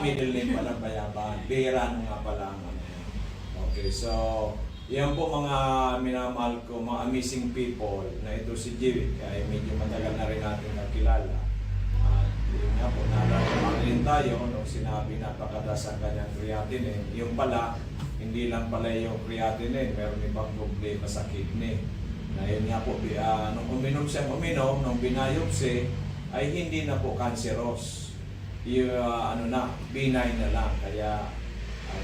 middle name pala Bayaban. Bira na nga pala ang ano. Okay, so yan po mga minamahal ko, mga amazing people na ito si Jimmy. Kaya medyo matagal na rin natin nakilala. At yun nga po, naalala rin tayo nung sinabi napakataas ang kanyang creatinine. Yung pala, hindi lang pala yung creatinine, meron ibang problema sa kidney. Na yun nga po, nung uminom siyang nung binayopsi, ay hindi na po cancerous. Yung benign na lang. Kaya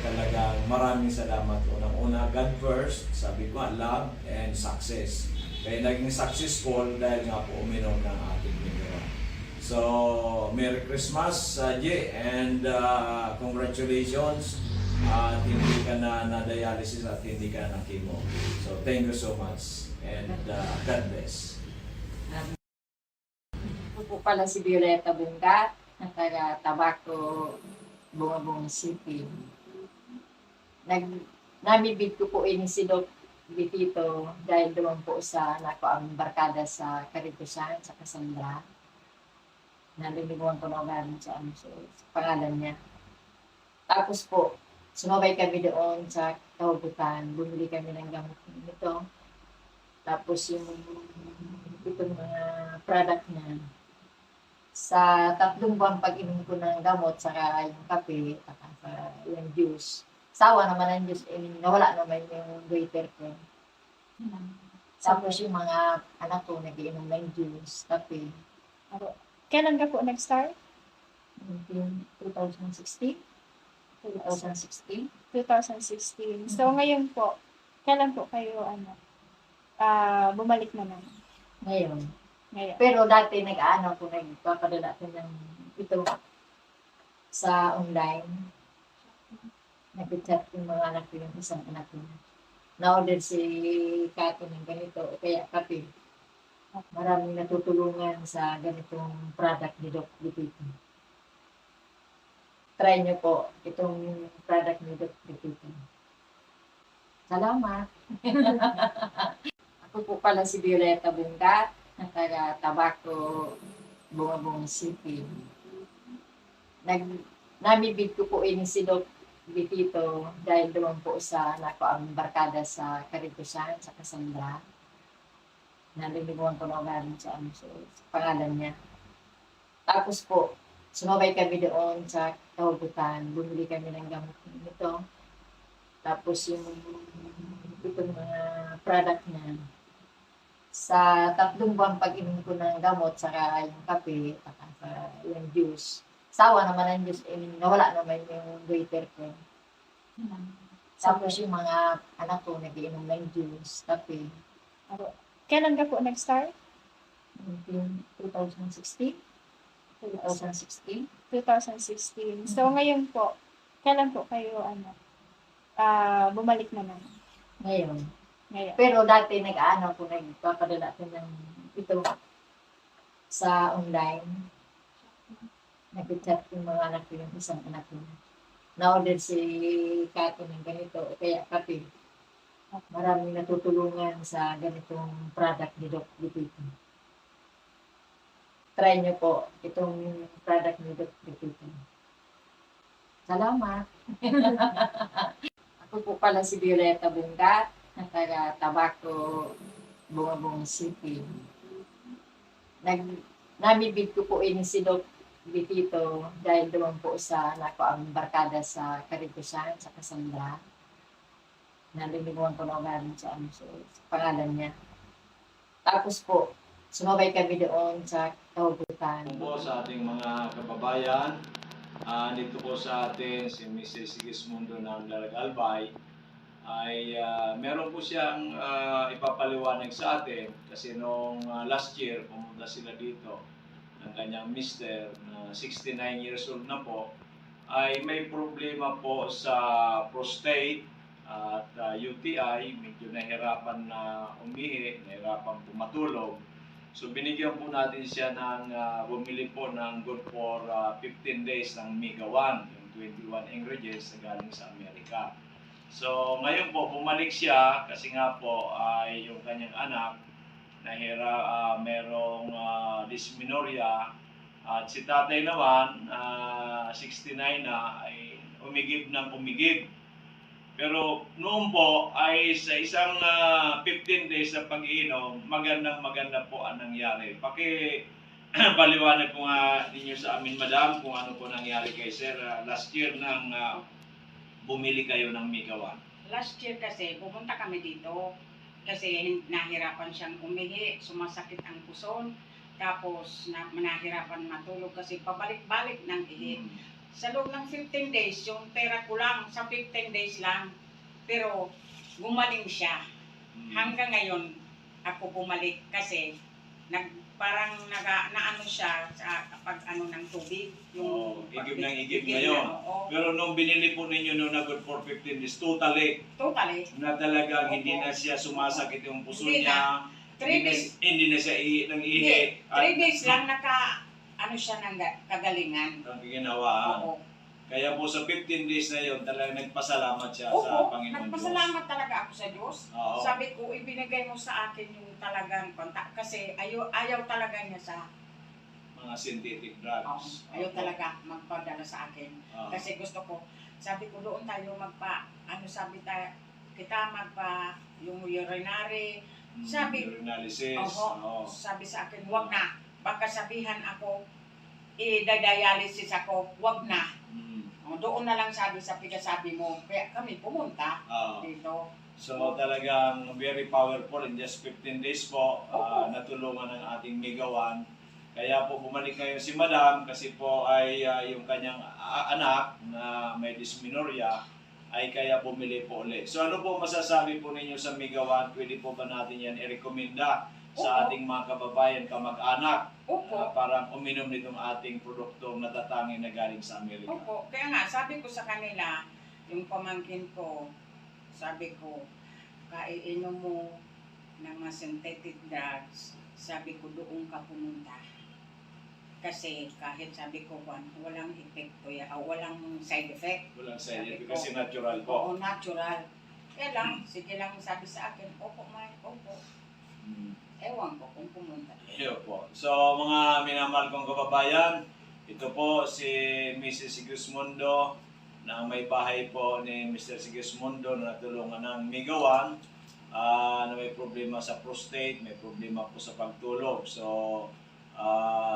talagang maraming salamat. Unang-una, God first, sabi ko, love and success. Kaya naging successful dahil nga po uminom ng ating mineral. So, Merry Christmas, Jay, and congratulations. At hindi ka na dialysis at hindi ka na chemo. So, thank you so much. And God bless. Ako po pala si Violeta Bungat, ng taga Tabaco, Bungabong City. Namibig ko po ini si Doc Bitito dahil doon po sa nako ang barkada sa Caritusan, sa Cassandra. Nalilimuan ko na galing sa pangalan niya. Tapos po, sumabay kami doon sa Kahubutan. Bumili kami ng gamot nito. Tapos yung itong mga product niya. Sa 3 buwan pag-inom ko ng gamot, saka yung kape, saka yung juice. Sawa naman ang juice, nawala naman yung waiter ko. Tapos yung mga anak ko, nag-iinom ng juice, kape. Kailan ka po nag-start? 2016? 2016? 2016. So, ngayon po, kailan po kayo, bumalik naman? Ngayon. Ngayon. Pero dati nag-ano ko, nagpapadala ko ng ito sa online. Nag-chat yung mga anak ko, yung isang anak ko. Na-order si Kato ng ganito, o kaya kape. Maraming natutulungan sa ganitong product ni Doc Bitito. Try nyo po itong product ni Doc Bitito. Salamat! Ako po pala si Violeta Bungat, ng taga Tabaco, Bungabong City. Namibig ko po ini si Doc Bitito dahil doon po sa nako ang barkada sa Caritusan, sa Cassandra. Nalilimuan ko na galing sa pangalan niya. Tapos po, sumabay kami doon sa Kahubutan. Bumili kami ng gamot nito. Tapos yung itong mga product niya. Sa 3 buwan pag-inom ko ng gamot, saka yung kape, saka yung juice. Sawa naman ang juice, nawala naman yung waiter ko. Tapos yung mga anak ko, nag-iinom ng juice, kape. Kailan ka po nag-start? 2016? 2016? 2016. So, ngayon po, kailan po kayo, bumalik naman? Ngayon. Ngayon. Pero dati nag-ano ko, nagpapadala ko ng ito sa online. Nag-chat yung mga anak ko, yung isang anak ko. Na-order si Kato ng ganito, o kaya kape. Maraming natutulungan sa ganitong product ni Doc Bitito. Try nyo po itong product ni Doc Bitito. Salamat! Ako po pala si Violeta Bungat, ng taga Tabaco, Bungabong City. Namibig ko po ini si Doc Bitito dahil doon po sa nako ang barkada sa Caritusan, sa Cassandra. Nalilimuan ko na galing sa pangalan niya. Tapos po, sumabay kami doon sa Kahubutan. Po sa ating mga kababayan, dito po sa atin si Mrs. Sigismundo ng Albay ay meron po siyang ipapaliwanag sa atin kasi noong last year pumunta sila dito ng kanyang mister na 69 years old na po ay may problema po sa prostate at UTI, medyo nahirapan na umihi, nahirapan pumatulog. So binigyan po natin siya ng bumili po ng good for 15 days ng Mega 1, yung 21 ingredients na galing sa Amerika. So ngayon po bumalik siya kasi nga po ay yung kanyang anak merong dysmenorrhea At si tatay naman, 69 na, ay umigib ng umigib. Pero noon po ay sa isang 15 days na pag-iinom, maganda po ang nangyari. Paliwanag po nga ninyo sa amin, madam, kung ano po nangyari kay sir last year nang bumili kayo ng Migawan. Last year kasi, pumunta kami dito kasi nahirapan siyang umihi, sumasakit ang puson, tapos nahirapan matulog kasi pabalik-balik ng ihi. Sa loob ng 15 days, yung pera ko lang, sa 15 days lang, pero gumaling siya. Hanggang ngayon, ako bumalik kasi naano siya sa pag ano ng tubig. Igib ng igib ngayon. Pero nung binili po ninyo nung nagod for 15 days, totally na talagang hindi na siya sumasakit yung puso Hindi niya. 3 days. Hindi na siya nang ihi. 3 days lang ano siya ng kagalingan. Ang ginawaan. Oo. Kaya po sa 15 days na yun, talagang nagpasalamat siya sa Oo, Panginoon Diyos. nagpasalamat talaga ako sa Diyos. Oo. Sabi ko, ibinigay mo sa akin yung talagang kontak. Kasi ayaw talaga niya sa, Mga synthetic drugs. ayaw talaga magpadala sa akin. Oo. Kasi gusto ko, sabi ko doon tayo kita magpa, yung urinary. Sabi, Urinalysis. Oo. Sabi sa akin, wag na. Baka sabihan ako, i-dialysis ako, wag na. Doon na lang sabi sa pinasabi mo. Kaya kami pumunta dito. So talagang very powerful in just 15 days po, natulungan ng ating Migawan. Kaya po bumalik ngayon si Madam kasi po ay yung kanyang anak na may dysmenorrhea ay kaya bumili po ulit. So ano po masasabi po ninyo sa Migawan? Pwede po ba natin yan i-recommenda sa ating mga kababayan, kamag-anak, parang uminom nitong ating produktong natatangin na galing sa Amerika? Opo. Kaya nga, sabi ko sa kanila, yung pamangkin ko, sabi ko, kaiinom mo ng mga synthetic drugs, sabi ko doon ka pumunta. Kasi kahit sabi ko, walang epekto yan, walang side effect. Walang side effect kasi natural po. Oo, natural. Kaya lang, sige lang sabi sa akin, opo, opo. Ewan ko kung pumunta. Iyo po. So mga minamahal kong kababayan, ito po si Mrs. Sigismundo na may bahay po ni Mr. Sigismundo na natulungan ng Migawan na may problema sa prostate, may problema po sa pagtulog. So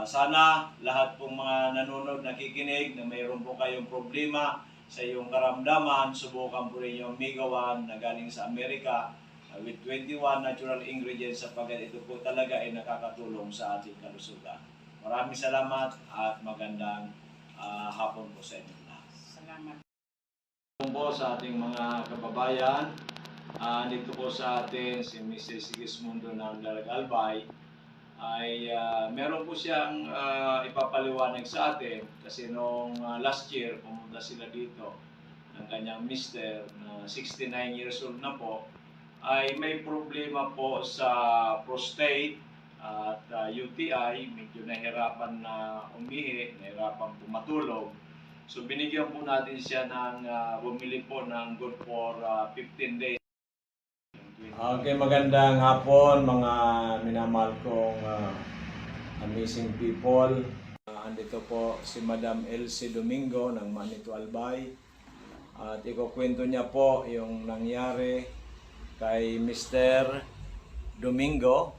sana lahat pong mga nanonood, nakikinig na mayroon po kayong problema sa iyong karamdaman, subukan po rin yung Migawan na galing sa Amerika with 21 natural ingredients sapagkat ito po talaga ay nakakatulong sa ating kalusugan. Maraming salamat at magandang hapon po sa inyo lahat. Salamat. Po sa ating mga kababayan, dito po sa atin si Mrs. Sigismundo ng Albay ay meron po siyang ipapaliwanag sa atin kasi noong last year pumunta sila dito ng kanyang mister na 69 years old na po ay may problema po sa prostate at UTI, medyo nahirapan na umihi, nahirapan po matulog. So binigyan po natin siya ng bumili po ng good for 15 days. Okay, magandang hapon mga minamahal kong amazing people. Andito po si Madam Elsie Domingo ng Manito Albay. At ikukwento niya po yung nangyari kay Mr. Domingo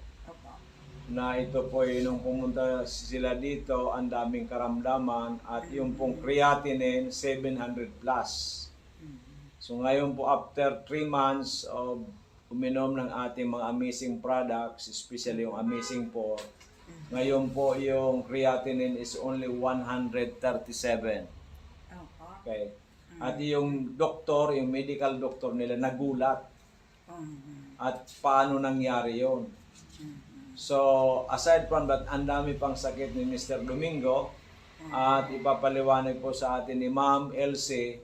na ito po nung pumunta sila dito, ang daming karamdaman at yung pong creatinine 700 plus. So ngayon po after 3 months of uminom ng ating mga amazing products, especially yung Amazing 4, ngayon po yung creatinine is only 137. Okay. At yung doktor, yung medical doctor nila nagulat. At paano nangyari yon? So, aside from that, ang dami pang sakit ni Mr. Domingo at ipapaliwanag po sa atin ni Ma'am Elsie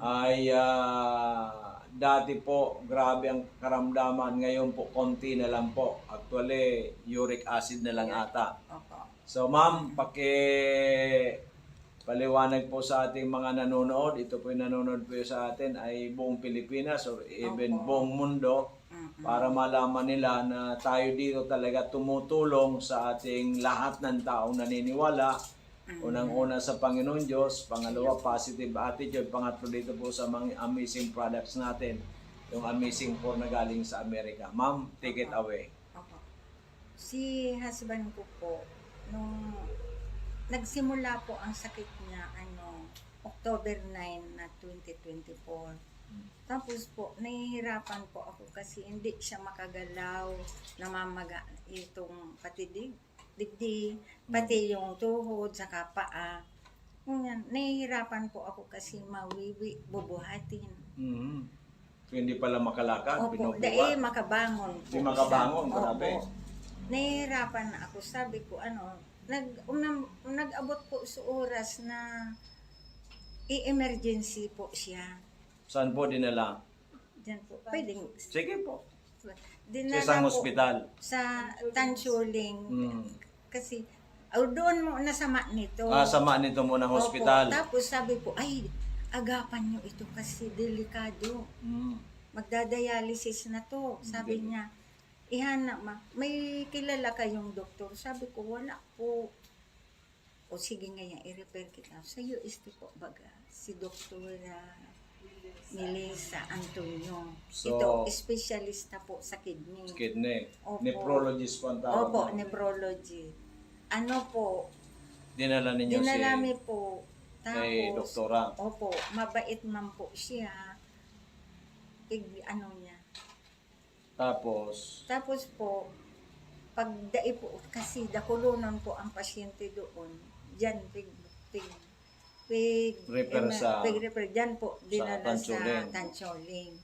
ay dati po grabe ang karamdaman, ngayon po konti na lang po. Actually, uric acid na lang ata. So, Ma'am, paliwanag po sa ating mga nanonood, ito po yung nanonood po sa atin ay buong Pilipinas or even buong mundo. para malaman nila na tayo dito talaga tumutulong sa ating lahat ng taong naniniwala. Unang-una sa Panginoon Diyos, pangalawa positive attitude, pangatlo dito po sa mga amazing products natin, yung amazing po na galing sa Amerika. Ma'am, take it away. Opo. Si husband ko po, nung nagsimula po ang sakit niya, October 9 na 2024. Tapos po, nahihirapan po ako kasi hindi siya makagalaw, namamaga itong pati digdig, pati yung tuhod, saka paa. Ganyan, nahihirapan po ako kasi mawiwi, bubuhatin. So, hindi pala makalakad, Opo, binubuhat. dahil makabangon po. Hindi makabangon, siya. grabe. Opo. Nahihirapan na ako. Sabi ko, nag-abot po sa oras na i-emergency po siya. Saan po dinala? Diyan po. Pwedeng. Sige po. Sa Dinala isang po ospital. sa Tansuling. Kasi, doon mo nasama nito. Sama nito muna ng Opo. hospital. Tapos sabi po, ay, agapan nyo ito kasi delikado. Magdadialysis na to. Sabi niya, ihana may kilala kayong doktor? Sabi ko, wala po. O sige ngayon, i-repair kita. Sa UST po baga, si Dr. Melissa Antonio. So, Ito, specialista po sa kidney. Kidney. Opo. Nephrologist po ang tawag. Opo, nephrology. Ano po, Dinala ninyo dinalami po. kay Tapos, doktora. opo, mabait man po siya. Ano niya. Tapos, Tapos po, pag dai po, kasi dakulunan po ang pasyente doon, dyan, Refer sa- dyan po, dinala sa Tancholing. Tancholing.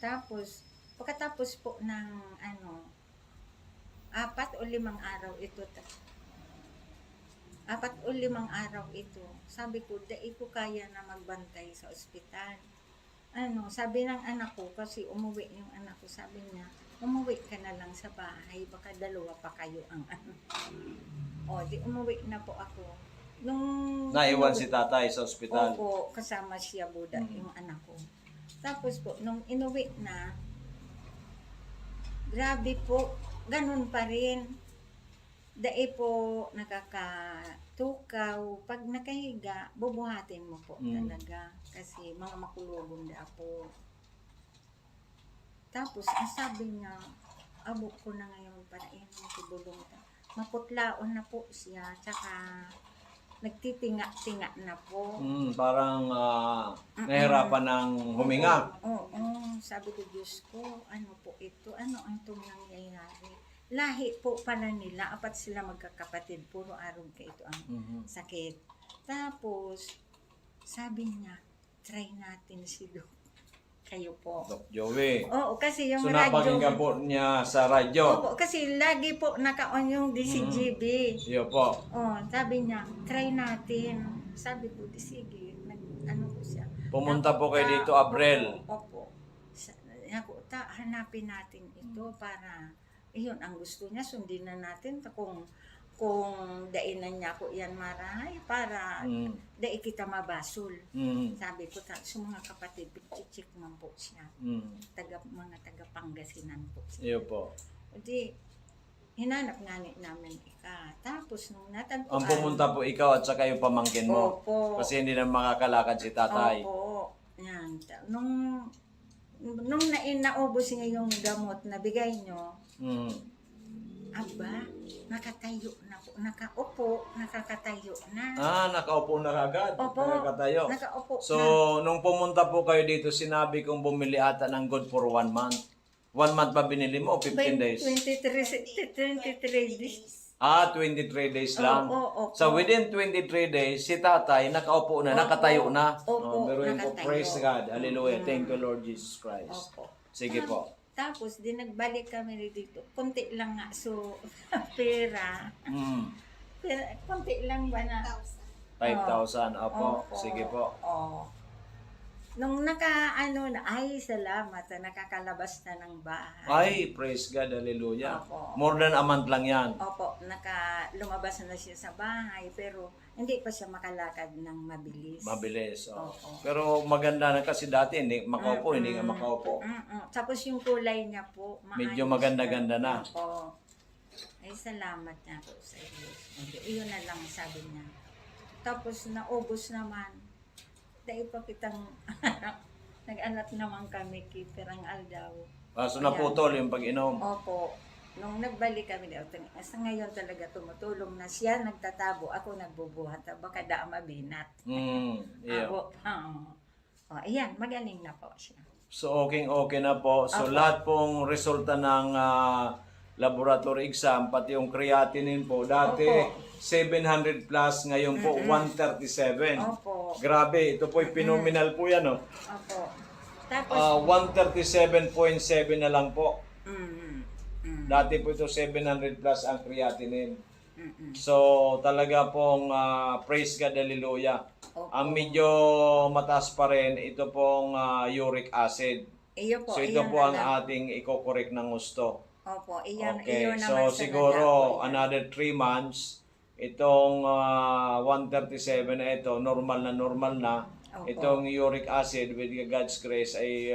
Tapos, pagkatapos po ng 4 o 5 araw ito, 4 o 5 araw ito, sabi ko, dai ko kaya na magbantay sa ospital. Sabi ng anak ko, kasi umuwi yung anak ko, sabi niya, umuwi ka na lang sa bahay, baka dalawa pa kayo ang di umuwi na po ako. naiwan si tatay sa ospital. Opo, kasama siya Buda, yung anak ko. Tapos po, nung inuwi na, grabe po, ganun pa rin. Dai po nakakatukaw. Pag nakahiga, bubuhatin mo po talaga. Kasi mga makulugong da po. Tapos, ang sabi niya, abo ko na ngayon para inom si Bulong. Maputlaon na po siya. Tsaka, nagtitinga-tinga na po. Parang nahirapan ng huminga. Oo, sabi ko, Diyos ko, ano po ito? Ano ang itong nangyayari? Lahi po pala nila, apat sila magkakapatid, puro arog ka ito ang sakit. Tapos, sabi niya, try natin si Doc. Kayo po. Doc Joey. Oo, kasi yung So napakinggan po niya sa radyo. Opo, kasi lagi po naka-on yung DCGB. Iyo po. Sabi niya, try natin. Sabi ko, di sige, ano po siya. Pumunta po kayo dito, Abril. Opo. Hanapin natin ito para, yun, ang gusto niya, sundin na natin kung dainan niya ko yan marahay para dai kita mabasol. Sabi ko, sa mga kapatid, check man po siya. Mga taga Pangasinan po siya. Iyo po. Di, hinanap nga namin Tapos nung natagpuan. Ang pumunta po ikaw at saka yung pamangkin mo. Opo. Kasi hindi na makakalakad si tatay. Opo. Yan. Nung naubos niya yung gamot na bigay nyo, aba, nakatayo na po. Nakakatayo na. Nakaupo na kagad. Opo. Nakakatayo. Nakaupo So, na. nung pumunta po kayo dito, sinabi kong bumili ata ng good for 1 month. 1 month ba binili mo o 15 days? 23 days. 23 days lang. Opo. So, within 23 days, si tatay nakaupo na, nakatayo na. Opo, Meron po, nakatayo. praise God. Hallelujah. Thank you, Lord Jesus Christ. Opo. Sige po. Tapos, di nagbalik kami dito. Kunti lang nga. So, pera. Kunti lang ba na? 5,000. Opo. Opo. Sige po. Nung ay, salamat. Nakakalabas na ng bahay. Ay, praise God. Hallelujah. Opo. More than a month lang yan. Opo, lumabas na siya sa bahay. Pero, Hindi pa siya makalakad ng mabilis. Mabilis. Oh. Oo. Pero maganda na kasi dati hindi makaupo, hindi nga makaupo. Tapos yung kulay niya po, Medyo maayos maganda-ganda na. Opo. Ay, salamat niya po sa Diyos. Okay, iyon na lang sabi niya. Tapos naubos naman. Dahil pa kitang nag-anak naman kami kay Perang Aldaw. So naputol yung pag-inom. Opo. Nung nagbalik kami dito, sa ngayon talaga tumutulong na siya nagtatabo, ako nagbubuhat. Baka da mabinat. Yeah. Ako, ayan, magaling na po siya. So okay na po. So Apo. lahat pong resulta ng laboratory exam, pati yung creatinine po, dati Opo. 700 plus, ngayon po 137. Opo. Grabe, ito po phenomenal po yan. Oh. Opo. Tapos, 137.7 na lang po. mm. Dati po ito 700 plus ang creatinine. Mm-mm. So talaga pong praise God, hallelujah. Opo. Ang medyo mataas pa rin, ito pong uric acid. Iyo po, So ito iyon po na ang lang. ating i-correct ng gusto. Opo, iyon, Okay, iyon so naman sa siguro nagawa ko yan. another 3 months, itong 137 na ito, normal na. Opo. Itong uric acid with God's grace ay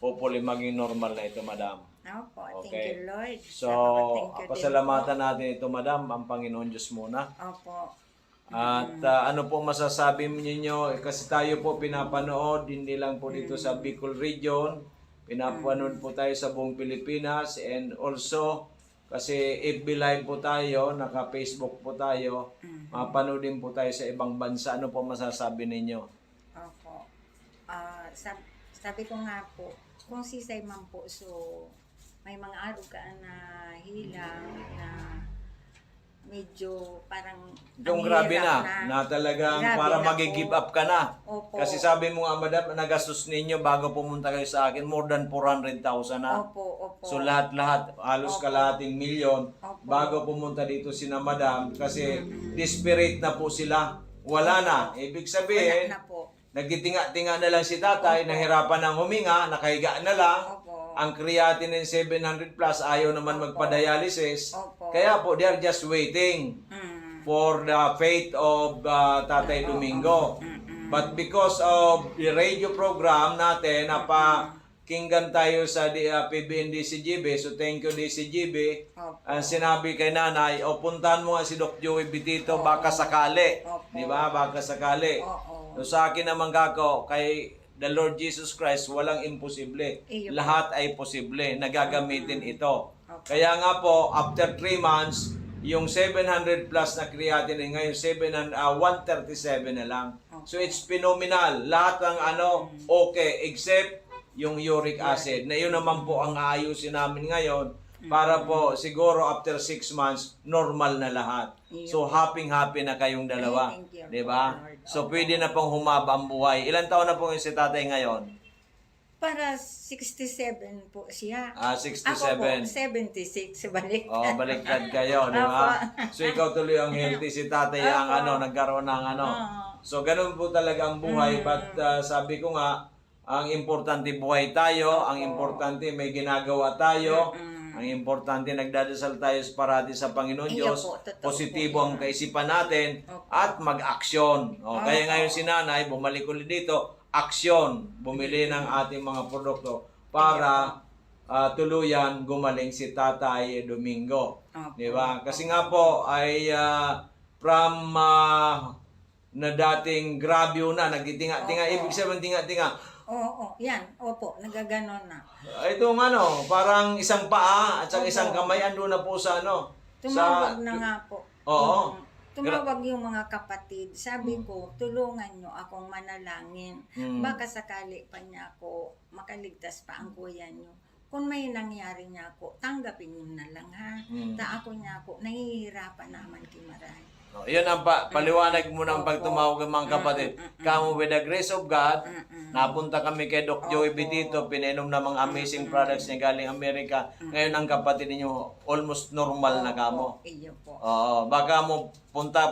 hopefully maging normal na ito, madam. Opo, Okay. thank you Lord. So, Salamat, thank you din pasalamatan natin ito, madam, ang Panginoon Diyos muna. po. Opo. At ano po masasabi ninyo, kasi tayo po pinapanood, hindi lang po dito sa Bicol region, pinapanood po tayo sa buong Pilipinas, and also, kasi FB Live po tayo, naka-Facebook po tayo, mapanood din po tayo sa ibang bansa. Ano po masasabi ninyo? Opo. Sabi ko nga po, kung si Simon po, so may mga araw ka na hilang na medyo parang Yung ang grabe hirap na talagang Grabe para na mag-give po. up ka na. Opo. Kasi sabi mo nga, madam, nagastos ninyo bago pumunta kayo sa akin, more than 400,000 na. Opo, opo. So lahat-lahat, halos Opo. kalahating milyon Opo. bago pumunta dito si na madam kasi desperate na po sila. Wala na. Ibig sabihin, Wala na po. nagtitinga-tinga na lang si tatay, nahirapan ng huminga, nakahiga na lang. Opo. Ang creatinine 700 plus, ayaw naman Opo. magpa-dialysis. Opo. Kaya po, they are just waiting for the fate of Tatay Domingo. But because of the radio program natin, napakinggan tayo sa PBN DCGB, so thank you DCGB. Opo. Ang sinabi kay nanay, o puntahan mo nga si Doc Joey Bitito, baka sakali. Opo. Di ba? Baka sakali. Oo. So sa akin naman kako, kay the Lord Jesus Christ, walang imposible. Iyo. Lahat ay posible. Nagagamitin ito. Okay. Kaya nga po, after 3 months, yung 700 plus na creatinine ngayon, 137 na lang. So it's phenomenal. Lahat ng okay, except yung uric acid. Na yun naman po ang aayusin namin ngayon para po siguro after 6 months, normal na lahat. So happy na kayong dalawa. Thank you, Di ba? Lord. So pwede na pong humaba ang buhay. Ilan taon na po yung si tatay ngayon? Para 67 po siya. 67. Ako po, 76. Balik. Oh, baliktad kayo, di ba? So ikaw tuloy ang healthy, si tatay ang nagkaroon ng So ganun po talaga ang buhay, but sabi ko nga, ang importante buhay tayo, ang importante may ginagawa tayo, ang importante nagdadasal tayo parati sa Panginoon Iyo Diyos, po, totoo positibo po ang kaisipan natin, at mag-aksyon. Kaya ngayon si nanay, bumalik ulit dito, aksyon, bumili ng ating mga produkto para tuluyan gumaling si Tatay Domingo. Opo. Di ba? Kasi nga po ay from na dating grabyo na, nagtitinga-tinga, Opo. ibig sabihin tinga-tinga. Oo, yan. Opo, nagaganon na. Itong parang isang paa at saka Opo. isang kamay, ando na po sa Tumawag na nga po. Oo. Tumawag yung mga kapatid. Sabi ko, tulungan nyo akong manalangin. Baka sakali pa niya ako makaligtas pa ang kuya nyo. Kung may nangyari niya ako, tanggapin nyo na lang ha. Ako niya ako, nahihirapan naman kimaray. Yun ang paliwanag mo ng pagtumawag ng mga kapatid. Kamo with the grace of God, napunta kami kay Doc Joey Bitito, pinainom na mga amazing products niya galing Amerika. Ngayon ang kapatid ninyo, almost normal na kamo. Iyo po. Oo, baka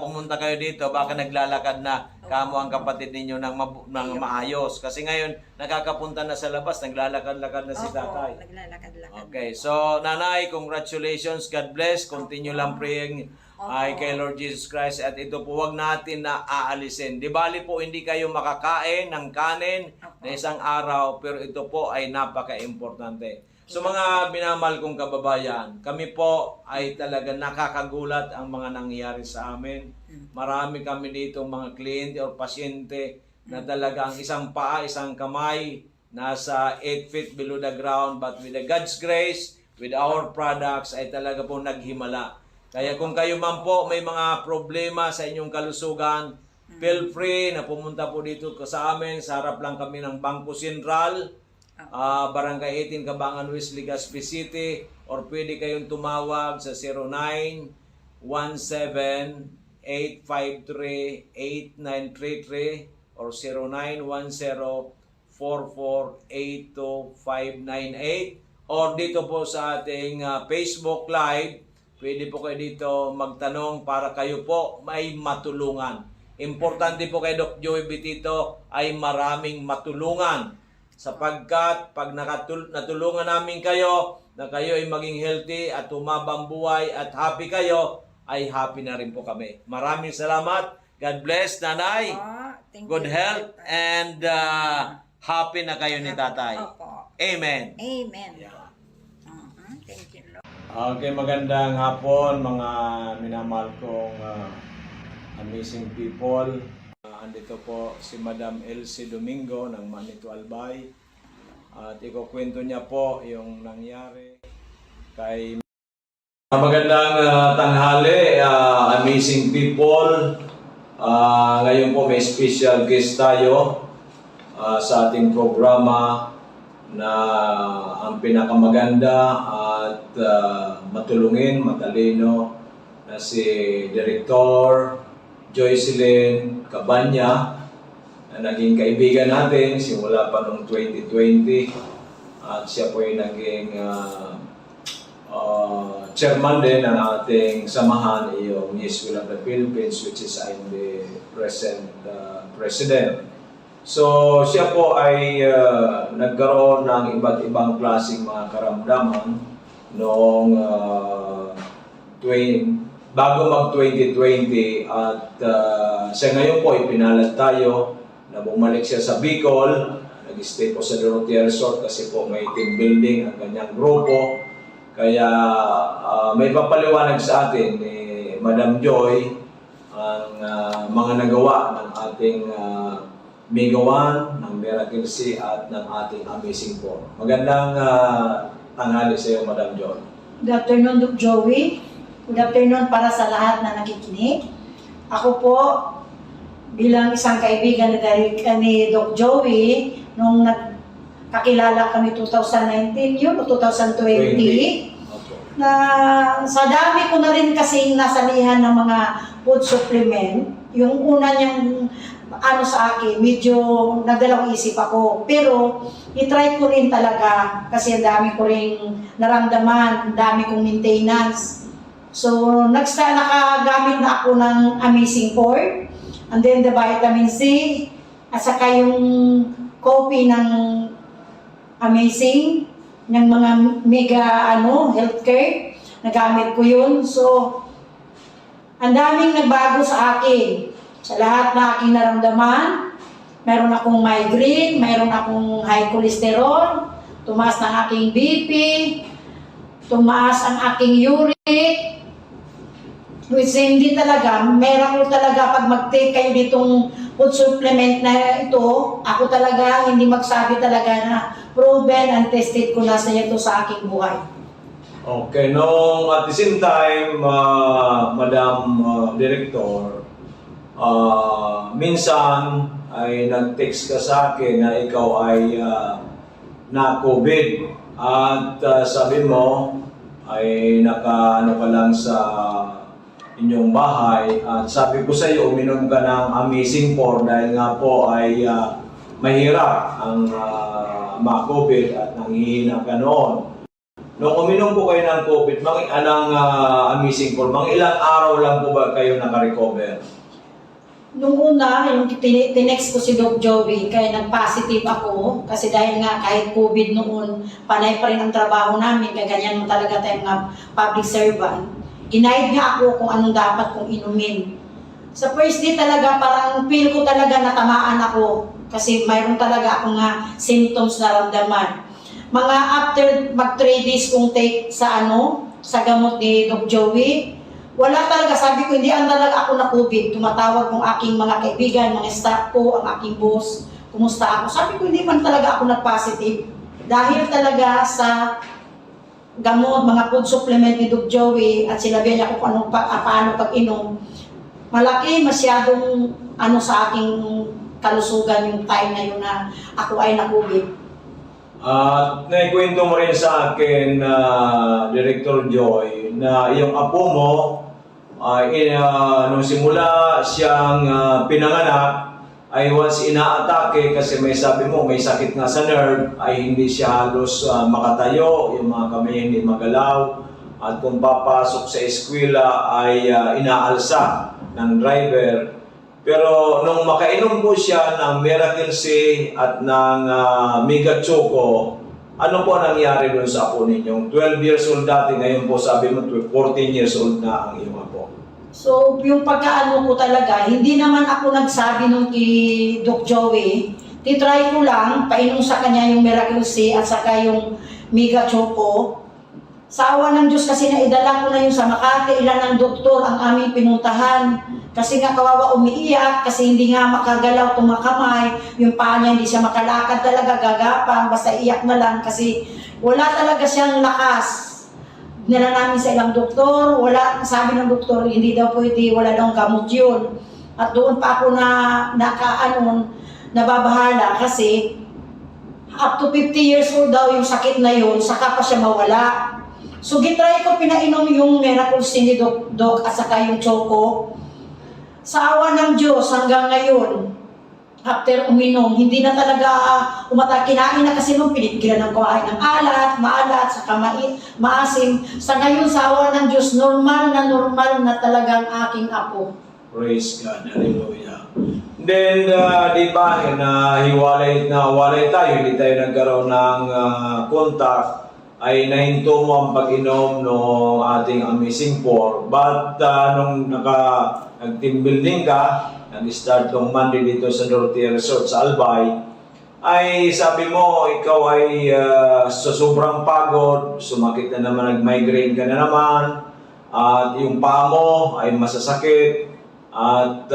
pumunta kayo dito, baka naglalakad na kamo ang kapatid ninyo ng maayos. Kasi ngayon, nakakapunta na sa labas, naglalakad-lakad na si tatay. Naglalakad-lakad. Okay, so nanay, congratulations, God bless. Continue lang praying ay kay Lord Jesus Christ at ito po wag natin na aalisin. Di bali po hindi kayo makakain ng kanin na isang araw pero ito po ay napaka-importante. So mga minamahal kong kababayan, kami po ay talaga nakakagulat ang mga nangyayari sa amin. Marami kami dito mga kliyente o pasyente na talaga ang isang paa, isang kamay, nasa 8 feet below the ground, but with the God's grace, with our products, ay talaga po naghimala. Kaya kung kayo man po may mga problema sa inyong kalusugan, feel free na pumunta po dito sa amin. Sa harap lang kami ng Bangko Sentral, Barangay 18, Cabangan West, Legazpi City, or pwede kayong tumawag sa 0917-853-8933 or 0910-4482-598 or dito po sa ating Facebook Live, pwede po kayo dito magtanong para kayo po may matulungan. Importante po kay Doc Joey Betito ay maraming matulungan sapagkat pag natulungan namin kayo na kayo ay maging healthy at tumabang buhay at happy kayo, ay happy na rin po kami. Maraming salamat. God bless, Nanay. Thank Good you. health and happy na kayo ni Tatay. Opo. Amen. Amen. Yeah. Thank you, Lord. Okay, magandang hapon mga minamahal kong amazing people. Andito po si Madam Elsie Domingo ng Manito Albay. At ikukwento niya po yung nangyari kay magandang tanghali, amazing people. Ngayon po may special guest tayo sa ating programa na ang pinakamaganda at matulungin, matalino na si Director Joycelyn Cabanya na naging kaibigan natin simula pa noong 2020 at siya po ay naging chairman din ng ating samahan, yung Yes Will of the Philippines, which is I'm the present president. So siya po ay nagkaroon ng iba't ibang klaseng mga karamdaman noong bago mag-2020 at siya ngayon po ipinalat tayo na bumalik siya sa Bicol. Nag-stay po sa Dorotea Resort kasi po may team building ang kanyang grupo. Kaya may papaliwanag sa atin ni Madam Joy ang mga nagawa ng ating Mega One, ng Miracle Sea at ng ating Amazing Four. Magandang tanghali sa iyo, Madam Joy. Good afternoon, Doc Joey. Good afternoon para sa lahat na nakikinig. Ako po, bilang isang kaibigan ni Doc Joey, nung nagkakilala kami 2019 yun o 2020, na sa dami ko na rin kasing nasalihan ng mga food supplement, yung una niyang sa akin, medyo nagdalawang isip ako. Pero, itry ko rin talaga kasi ang dami ko rin naramdaman, ang dami kong maintenance. So, nakagamit na ako ng Amazing Four, and then the Vitamin C, at saka yung coffee ng Amazing, ng mga mega healthcare, nagamit ko yun. So, ang daming nagbago sa akin. Sa lahat na aking naramdaman, meron akong migraine, meron akong high cholesterol, tumaas ng aking BP, tumaas ang aking uric, which hindi talaga, meron ko talaga pag mag-take kayo ditong food supplement na ito, ako talaga hindi magsabi talaga na proven and tested ko na sa ito sa aking buhay. Okay, no, at the same time, Madam Director, minsan ay nag-text ka sa akin na ikaw ay na-COVID at sabi mo ay naka-ano ka lang sa inyong bahay at sabi ko sa iyo uminom ka ng Amazing Four dahil nga po ay mahirap ang ma-COVID at nanghihina ka noon. Nung uminom po kayo ng COVID, Amazing Four, mga ilang araw lang po ba kayo naka-recover? Nung una, yung tinext ko si Doc Joey, kaya nag-positive ako. Kasi dahil nga kahit COVID noon, panay pa rin ang trabaho namin, kaya ganyan mo talaga tayong mga public servant. ginaid niya ako kung anong dapat kong inumin. Sa first day talaga, parang feel ko talaga natamaan ako kasi mayroon talaga akong symptoms na ramdaman. Mga after mag 3 days kong take sa sa gamot ni Doc Joey, wala talaga, sabi ko, hindi talaga ako na COVID. Tumatawag ng aking mga kaibigan, mga staff ko, ang aking boss, kumusta ako. Sabi ko, hindi man talaga ako nag-positive. Dahil talaga sa gamot, mga food supplement ni Doc Joey, at sinabihan niya kung paano pag-inom, malaki masyadong sa aking kalusugan yung time na yun na ako ay na-COVID. At naikwento mo rin sa akin, Director Joy, na yung apo mo, nung simula siyang pinanganak, ay once inaatake kasi may sabi mo, may sakit nga sa nerve, ay hindi siya halos makatayo, yung mga kamay hindi magalaw, at kung papasok sa eskwela ay inaalsa ng driver. Pero nung makainom po siya ng Miracle C at ng Mega Choco, ano po nangyari doon sa apo ninyong 12 years old dati, ngayon po sabi mo 14 years old na ang iyong apo? So, yung pagkaano ko talaga, hindi naman ako nagsabi nung kay Doc Joey. Titry ko lang, painom sa kanya yung Miracle C at saka yung Mega Choco. Sa awa ng Diyos kasi naidala ko na yun sa Makati, ilan ng doktor ang aming pinuntahan. Kasi nga kawawa umiiyak, kasi hindi nga makagalaw itong mga kamay, yung paa niya hindi siya makalakad talaga, gagapang, basta iyak na lang kasi wala talaga siyang lakas. Dinala namin sa ilang doktor, sabi ng doktor, hindi daw pwede, wala daw gamot yun. At doon pa ako nababahala kasi up to 50 years old daw yung sakit na yun, saka pa siya mawala. So gitry ko pinainom yung Miracle C ni Doc at saka yung Choco. Sa awa ng Diyos hanggang ngayon, after uminom, hindi na talaga kinain na kasi nung pinipigilan ng kawain ng maalat, saka maasim. Sa ngayon, sa awa ng Diyos, normal na talagang aking apo. Praise God, hallelujah. Then, di ba, walay tayo, hindi tayo nagkaroon ng contact, ay nahinto mo ang pag-inom ng ating Amazing 4. But nung nag-team building ka, nag-start tong Monday dito sa Dorotea Resort sa Albay, ay sabi mo, ikaw ay sa sobrang pagod, sumakit na naman, nag-migraine ka na naman, at yung paa mo ay masasakit, at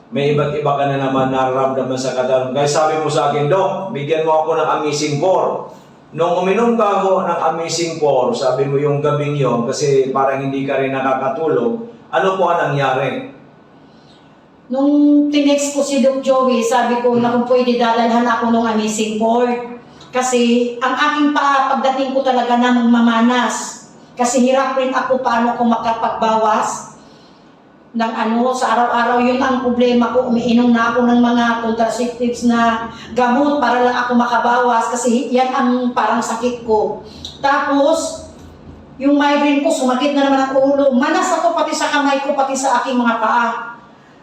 may iba't iba ka na naman nararamdaman sa katawan. Kaya sabi mo sa akin, Dok, bigyan mo ako ng Amazing 4. Nung uminom ka ako ng Amazing 4, sabi mo yung gabing yon, kasi parang hindi ka rin nakakatulog, ano po ang nangyari? Nung tinext ko si Doc Joey, sabi ko na kung pwede dalalhan ako ng Amazing 4. Kasi ang aking paa, pagdating ko talaga na mamanas. Kasi hirap rin ako paano ako makapagbawas ng sa araw-araw. Yun ang problema ko. Umiinom na ako ng mga contraceptives na gamot para lang ako makabawas kasi yan ang parang sakit ko. Tapos, yung migraine ko, sumakit na naman ang ulo. Manas ako pati sa kamay ko, pati sa aking mga paa.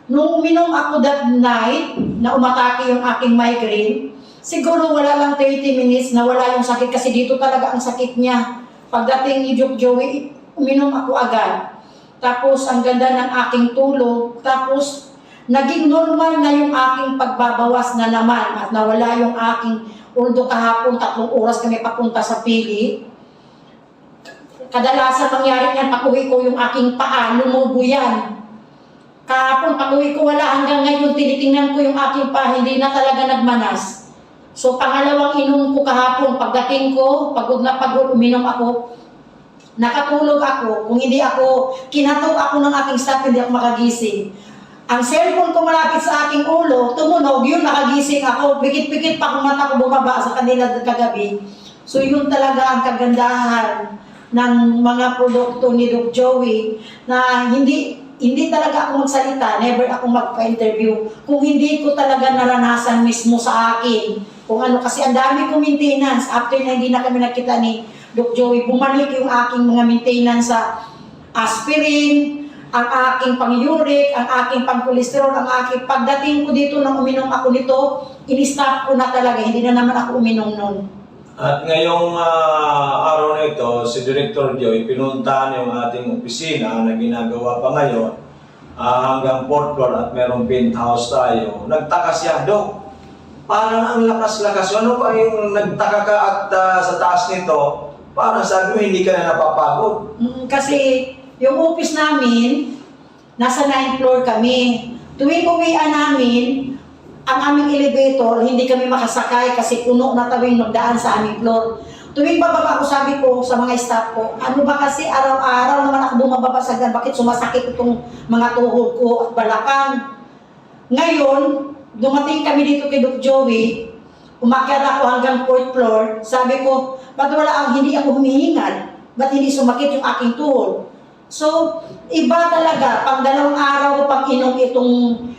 Nung uminom ako that night, na umatake yung aking migraine, siguro wala lang 30 minutes na wala yung sakit kasi dito talaga ang sakit niya. Pagdating ni Doc Joey, uminom ako agad. Tapos, ang ganda ng aking tulog. Tapos, naging normal na yung aking pagbabawas na naman at nawala yung aking, although kahapon 3 oras kami papunta sa Pili. Kadalasan mangyari niyan, pag-uwi ko yung aking paa, lumubo yan. Kahapon, pag-uwi ko wala, hanggang ngayon tinitingnan ko yung aking paa, hindi na talaga nagmanas. So, pangalawang inom ko kahapon, pagdating ko, pagod na pagod, uminom ako, nakatulog ako. Kung hindi ako, kinatok ako ng aking staff, hindi ako makagising. Ang cellphone ko malapit sa aking ulo, tumunog, yun, nakagising ako. Pikit-pikit pa kung mata ko bumaba sa kanila kagabi. So yun talaga ang kagandahan ng mga produkto ni Doc Joey na hindi talaga ako magsalita, never ako magpa-interview. Kung hindi ko talaga naranasan mismo sa akin, kung ano, kasi ang dami kong maintenance. After na hindi na kami nakita ni Doc Joey, bumalik yung aking mga maintenance sa aspirin, ang aking pang-uric, ang aking pang-cholesterol, ang aking pagdating ko dito nang uminom ako nito, in-stop ko na talaga, hindi na naman ako uminom nun. At ngayong araw na ito, si Director Joy, pinuntahan yung ating opisina na ginagawa pa ngayon hanggang 4th floor at merong penthouse tayo. Nagtaka siya, Dok, parang ang lakas-lakas. Ano pa yung nagtaka ka at sa taas nito, parang sabi mo hindi ka na napapagod. Kasi yung office namin, nasa 9th floor kami. Tuwing uwian namin, ang aming elevator, hindi kami makasakay kasi puno na tawing magdaan sa aming floor. Tuwing bababa ko, sabi ko sa mga staff ko, ano ba kasi araw-araw naman ako bumababa sa hagdan, bakit sumasakit itong mga tuhod ko at balakang? Ngayon, dumating kami dito kay Doc Joey, umakyat ako hanggang 4th floor, sabi ko, ba't hindi ako humihingal? Ba't hindi sumakit yung aking tuhod? So, iba talaga, pang 2 araw ko pang inom itong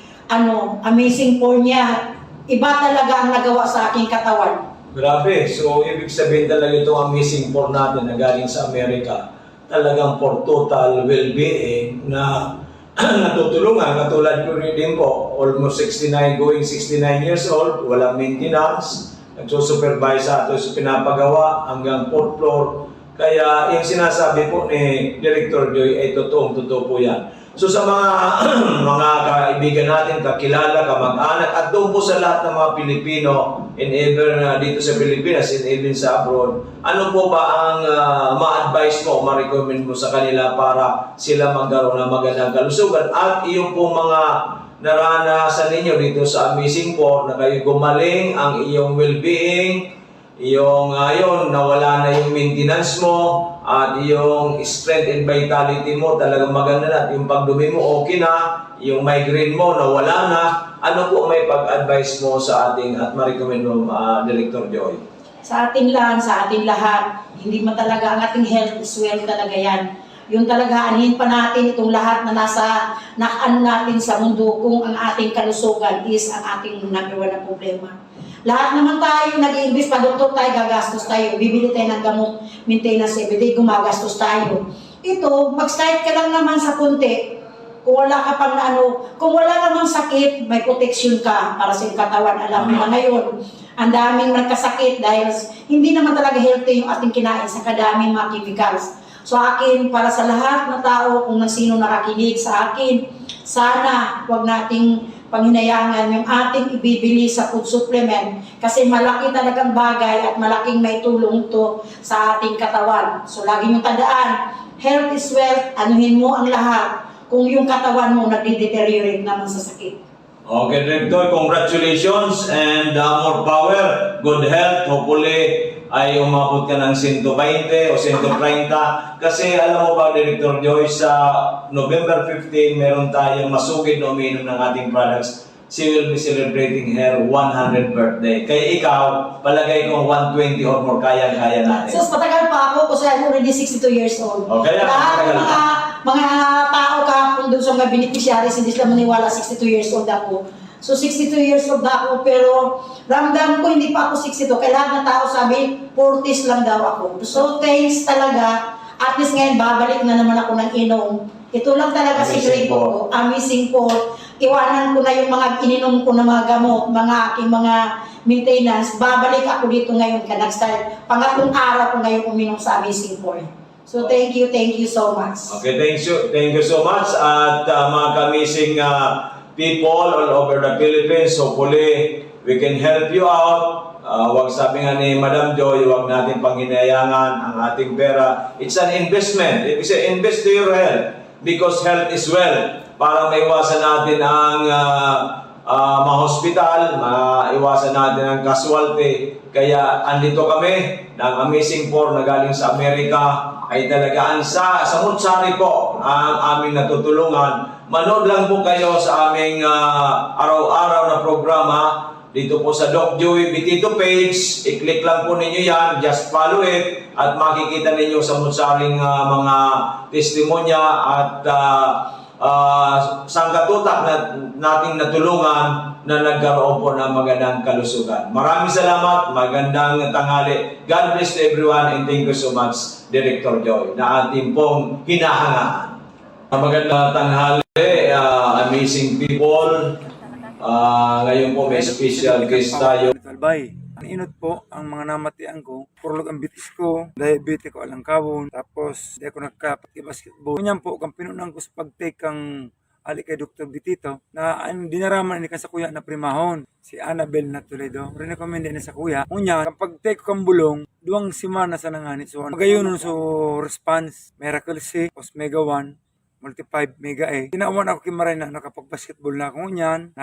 amazing pour niya. Iba talaga ang nagawa sa aking katawan. Grabe. So, ibig sabihin talaga itong amazing pour natin na galing sa Amerika, talagang for total well-being na natutulungan. Katulad ko rin din po, almost 69, going 69 years old, walang maintenance, nagsusupervise sa ato sa pinapagawa hanggang 4th floor. Kaya yung sinasabi po ni Director Joy ay totoo po yan. So sa mga mga kaibigan natin, kakilala, kamag-anak, at doon po sa lahat ng mga Pilipino, and even dito sa Pilipinas, and even sa abroad, ano po ba ang ma-advise mo, ma-recommend mo sa kanila para sila magkaroon ng magandang kalusugan? At yung po mga naranasan ninyo dito sa Amazing Pour, na kayo gumaling ang iyong well-being, yung ngayon, nawala na yung maintenance mo, at yung strength and vitality mo talagang maganda na, at yung pagdumi mo okay na, yung migraine mo nawala na. Ano po may pag-advise mo sa ating at ma-recommend mo, Director Joy? Sa ating lahat, hindi man talaga ang ating health is wealth talaga yan. Yung talaga, anhin pa natin itong lahat na nakaano natin sa mundo kung ang ating kalusugan is ang ating number 1 na problema. Lahat naman tayo nag-i-invest, pa-doktor tayo, gagastos tayo, bibili tayo ng gamot, maintenance everyday, gumagastos tayo. Ito, mag-start ka lang naman sa kunti. Kung wala ka pang kung wala namang sakit, may protection ka para sa iyong katawan. Alam mo na ngayon, ang daming nagkasakit dahil hindi naman talaga healthy yung ating kinain sa kadaming mga chemicals. So akin, para sa lahat ng tao, kung sino nakakinig sa akin, sana wag nating panghinayangan yung ating ibibili sa food supplement kasi malaki talagang bagay at malaking may tulong to sa ating katawan. So lagi nyo tandaan, health is wealth, anuhin mo ang lahat kung yung katawan mo nagde-deteriorate naman sa sakit. Okay, Director, congratulations and more power, good health. Hopefully ay umabot ka ng 120 o 130. Kasi alam mo ba, Director Joy, sa November 15, meron tayong masugid na umiinom ng ating products. She will be celebrating her 100th birthday. Kaya ikaw, palagay ko 120 or more, kaya-kaya natin. So patagal pa ako kasi I'm already 62 years old. Okay, Lahat matagal ng pa. mga tao kahapon doon sa mga beneficiaries, hindi sila maniwala 62 years old ako. So 62 years old na ako, pero ramdam ko hindi pa ako 62. Kaya lahat ng tao sabi, 40s lang daw ako. So thanks talaga. At least ngayon, babalik na naman ako ng inom. Ito lang talaga si Amazing ko. Amazing po. Iwanan ko na yung mga ininom ko na mga gamot, mga aking mga maintenance. Babalik ako dito ngayon ka nag-start. Pangatlong araw ko ngayon uminom sa Amazing Pour. So thank you so much. Okay, thank you so much. At mga kamising people all over the Philippines, hopefully we can help you out. Wag sabi nga ni Madam Joy, wag natin panghinayangan ang ating pera. It's an investment. If you say invest to your health, because health is wealth. Para maiwasan natin ang ma-hospital, maiwasan natin ang casualty. Kaya andito kami ng Amazing Pour na galing sa Amerika, ay talagaan sa Mutsari po ang aming natutulungan. Manood lang po kayo sa aming araw-araw na programa dito po sa Doc Joey Bitito page. I-click lang po ninyo yan, just follow it, at makikita ninyo sa Mutsaring mga testimonya at sangkatutak na nating natulungan na nagkaroon po ng magandang kalusugan. Maraming salamat, magandang tanghali. God bless to everyone and thank you so much, Director Joy, na ating pong hinahangaan. Magandang tanghali, amazing people. Ngayon po may special guest tayo. Albay. Ang inot po, ang mga namatian ko, purlog ang bitis ko, diabetic ko alang kawon, tapos di ako nagka-basketball. Kunyan po, kang pinunan ko sa pag-take kang ali kay Dr. Bitito, na ang dinaraman ni sa kuya na primahon, si Annabel na Toledo. Recommend na sa kuya. Kunya, kapag take ko kang bulong, 2 semana sa nangani. So, magayon nun so response, Miracle C, Osmega 1, Multi-5 Mega A. Tinauman ako kimaray na nakapag-basketball na ako ngunyan,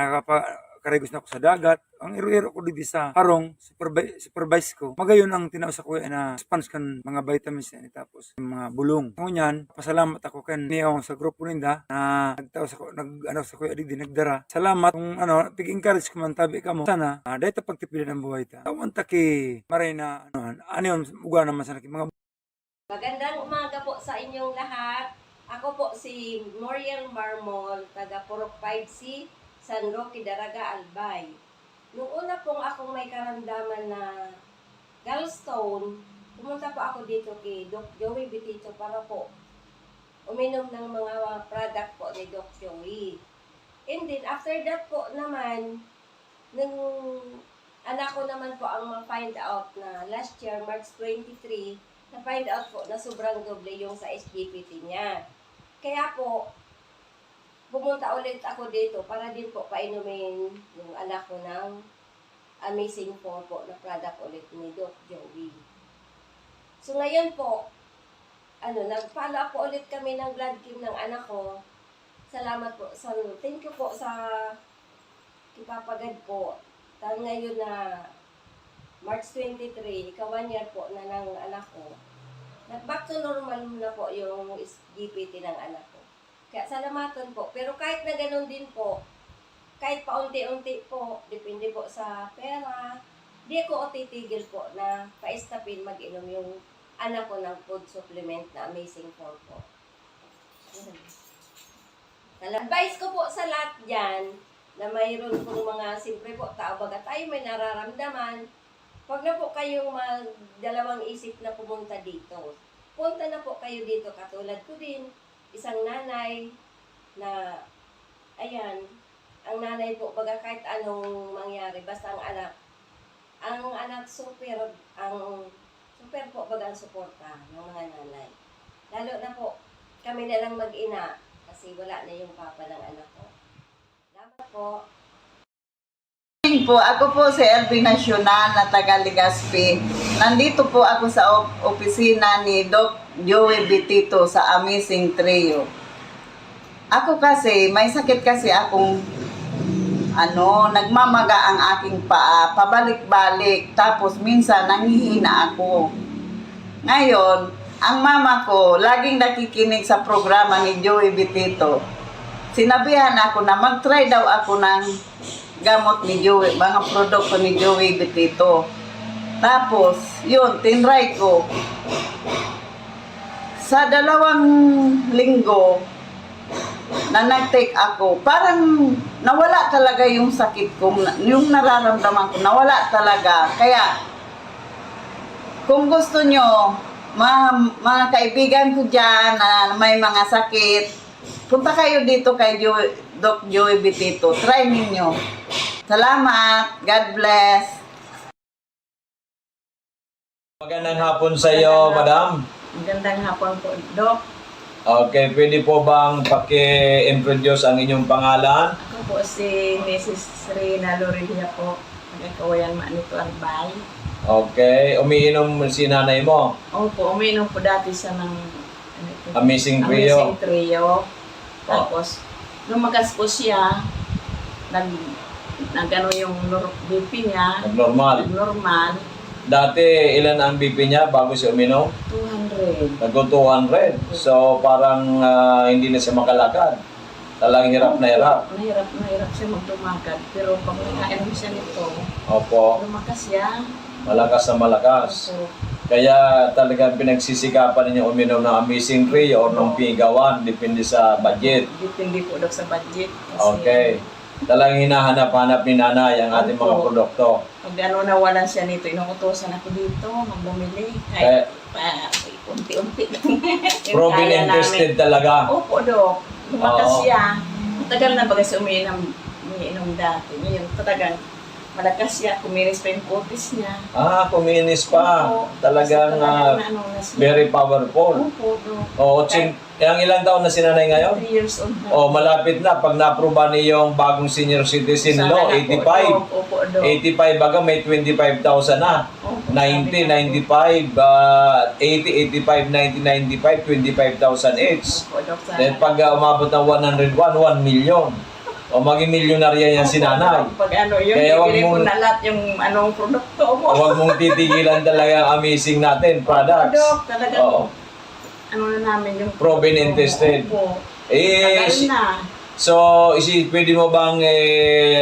karagos na ako sa dagat. Ang iro-iro ko dito sa harong, supervise ko. Magayon ang tinaw sa kuya na spans kan mga vitamins yan, tapos mga bulong. Ngunyan, pasalamat ako kan niyo sa grupo ninda na nag-ano sa kuya dito, nagdara. Salamat kung pig-encourage ko man tabi ka mo. Sana, dahil pagtipilan ng buhay ta. Tawan taki, maray na, ano yun, uga naman sa mga. Magandang umaga po sa inyong lahat. Ako po si Moriel Marmol, taga Purok 5C, San Roque, Daraga, Albay. Nung una pong akong may karamdaman na gallstone, pumunta po ako dito kay Doc Joey Bitito para po uminom ng mga product po ni Doc Joey. And then, after that po naman, nung anak ko naman po ang ma-find out na last year, March 23, na-find out po na sobrang doble yung sa SGPT niya. Kaya po, pumunta ulit ako dito para din po painumin yung anak ko ng Amazing 4 po na product ulit ni Doc Joey. So ngayon po, nag-follow up po ulit kami ng blood chem ng anak ko. Salamat po. Thank you po sa ipapagad po. Dahil ngayon na March 23, ika-1 year po na ng anak ko. Nag-back to normal na po yung GPT ng anak ko. Kaya salamatan po. Pero kahit na ganun din po, kahit paunti-unti po, depende po sa pera, di ko titigil po na pa-estapin mag-inom yung anak ko ng food supplement na Amazing 4 po. Advice ko po sa lahat dyan, na mayroon pong mga siyempre po, baga tayo may nararamdaman, wag na po kayong magdalawang isip na pumunta dito. Punta na po kayo dito, katulad ko din, isang nanay na, ayan, ang nanay po, baga kahit anong mangyari, basta ang anak super po baga ang suporta ng mga nanay. Lalo na po, kami na lang mag-ina, kasi wala na yung papa ng anak ko. Salamat po. Ako po si Elvin Nacional na taga Legazpi. Nandito po ako sa opisina ni Doc Joey Bitito sa Amazing Trio. Ako kasi, may sakit kasi akong nagmamaga ang aking paa, pabalik-balik, tapos minsan nanghihina ako. Ngayon, ang mama ko laging nakikinig sa programa ni Joey Bitito. Sinabihan ako na mag-try daw ako ng gamot ni Joey, mga produkto ni Joey Bitito. Tapos, yun, tinry ko. Sa 2 linggo na nag-take ako, parang nawala talaga yung sakit ko, yung nararamdaman ko, nawala talaga. Kaya, kung gusto nyo, mga kaibigan ko dyan na may mga sakit, punta kayo dito kay Doc Joey Bitito. Try ninyo. Salamat. God bless. Magandang hapon sa iyo, madam. Magandang hapon po, Doc. Okay, pwede po bang paki-introduce ang inyong pangalan? Ako po si Mrs. Rina Lorilla po, nagkakawayan Manito Albay. Okay, umiinom si nanay mo? Opo, uminom po dati sa Amazing Trio. Amazing Trio. Tapos, lumagas po siya, nag-ano yung BP niya, Normal. normal, Dati, ilan ang BP niya bago siya uminom? 200. Nag-200. So, parang hindi na siya makalakad. Talagang hirap na hirap. Nahirap siya magdumakad. Pero pag nakainom siya nito, Opo, lumakas siya. malakas na malakas. So, Kaya talagang pinagsisikapan ninyo uminom ng Amazing Trio o ng Pigawan, depende sa budget. depende po daw sa budget. Kasi, Okay. Talagang hinahanap-hanap ni nanay ang ating mga Opo. produkto. Pag nawalan siya nito, inuutosan ako dito, magbumili. Eh, Kahit unti-unti lang. Yung Proven kaya and namin. tested talaga. Opo, Dok. Lumakas Oo. siya. Matagal na baga siya umiinom dati. Ngayon, talagang malakas siya, kuminis pa yung kutis niya. Kuminis pa. Opo. Talagang Basta talagang na siya. very powerful. Opo, Dok. Ang ilang taon na si nanay ngayon? 3 years old na. Malapit na. Pag na-aproba niyong bagong senior citizen Sana law, na po, 85. Dok. Opo, Dok. 85 baga may 25,000 na. Opo, 90, sabi ko. 95, 80, 85, 90, 95, 25,000 each. Opo, Dok, sana. Then pag umabot ng 101, 1 million. O maging milyonarya yan si Opo, nanay. Dok. Pag ano yun, Kaya wag bibili ko mong- na lahat yung anong produkto mo. Huwag mong titigilan talaga ang amazing natin, products. Dok, talagang Oo. ano na namin yung Proven and tested. Opo. Eh, Tagal na. so, pwede mo bang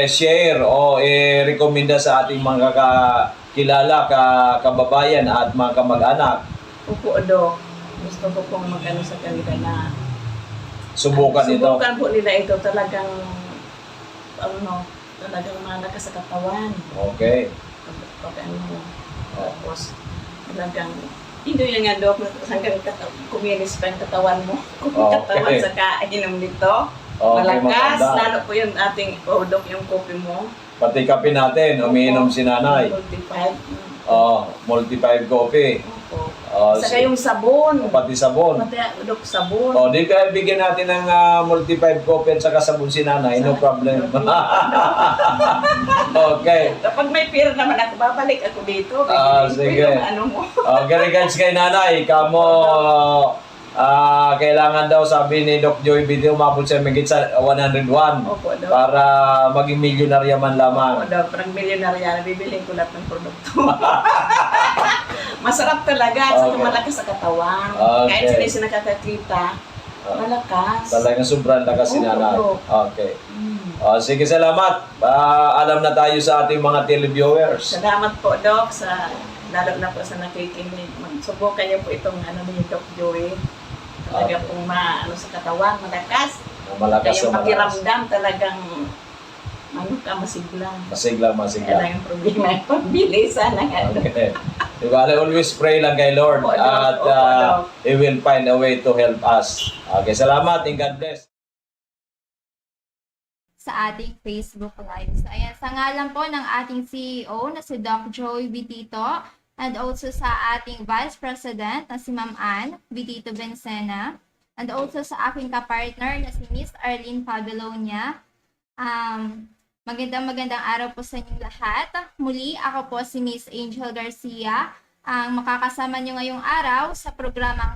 share o rekomenda sa ating mga kilala, kababayan at mga kamag-anak? Opo, Dok. Gusto ko pong mag-ano sa kanila na Subukan ito. subukan po nila ito talagang talagang malakas sa katawan. Okay. Pag ano, tapos talagang hindi yan nga, Dok, hanggang kuminis pa yung katawan mo. Kung Okay. katawan sa kainom nito. Okay, Malakas, maganda. lalo po yung ating, Dok, yung kopi mo. Pati kape natin, umiinom si nanay. 45. Multi-5 coffee. Opo. Si- Saka yung sabon. Pati sabon. Pati, Dok, sabon. Di ka bigyan natin ng multi-5 coffee at saka sabon si nanay, no problem. Okay. Kapag may pera naman ako, babalik ako dito. Sige. Yung ano mo. Regards kay nanay, kamo kailangan daw, sabi ni Doc Joy Video, umabot siya magit sa 101 Opo, Dok. para maging milyonarya man Ako lamang. daw, parang milyonarya, bibilhin ko lahat ng produkto. Masarap talaga, at Okay. malakas sa katawan. Okay. Kahit sila siya nakakakita, malakas. Talagang sobrang lakas si Oo, nanay. oo. Okay. Mm. Sige, salamat. Alam na tayo sa ating mga televiewers. Salamat po, Doc, lalo na po sa nakikinig. Subukan niyo po itong ni Doc Joey. Talaga Okay. pong sa katawan, malakas. Malakas Kaya o malakas. makiramdam talagang masigla. Masigla, Kaya masigla. lang yung problema yung pagbilisan ng ano. Okay. Diba, always pray lang kay Lord Opo, Doc. at Opo, Doc. He will find a way to help us. Okay, salamat and God bless. Sa ating Facebook Live. So, ayan, sa ngalan po ng ating CEO na si Doc Joey Bitito and also sa ating Vice President na si Ma'am Ann Bitito Bencena and also sa aking kapartner na si Miss Arlene Pabelonia. Magandang araw po sa inyong lahat. Muli, ako po si Miss Angel Garcia, ang makakasama nyo ngayong araw sa programang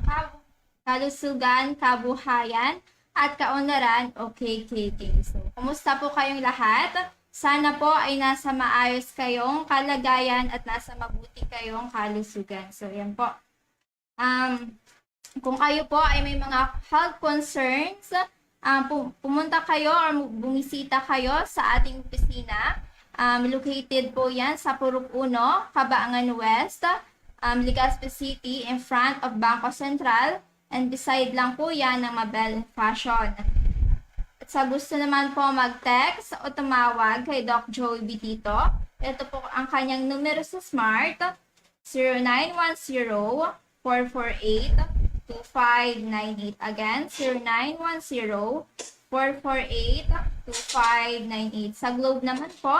Kalusugan, Kabuhayan, at Kaunlaran o KKK. So, kumusta po kayong lahat? Sana po ay nasa maayos kayong kalagayan at nasa mabuti kayong kalusugan. So, yan po. Kung kayo po ay may mga health concerns, pumunta kayo or bumisita kayo sa ating opisina. Located po yan sa Purok 1, Cabaangan West, Legazpi City, in front of Bangko Sentral. And beside lang po yan ng Mabel Fashion. At sa gusto naman po mag-text o tumawag kay Doc Joey Bitito, ito po ang kanyang numero sa Smart, 0910-448-2598. Again, 0910-448-2598. Sa Globe naman po,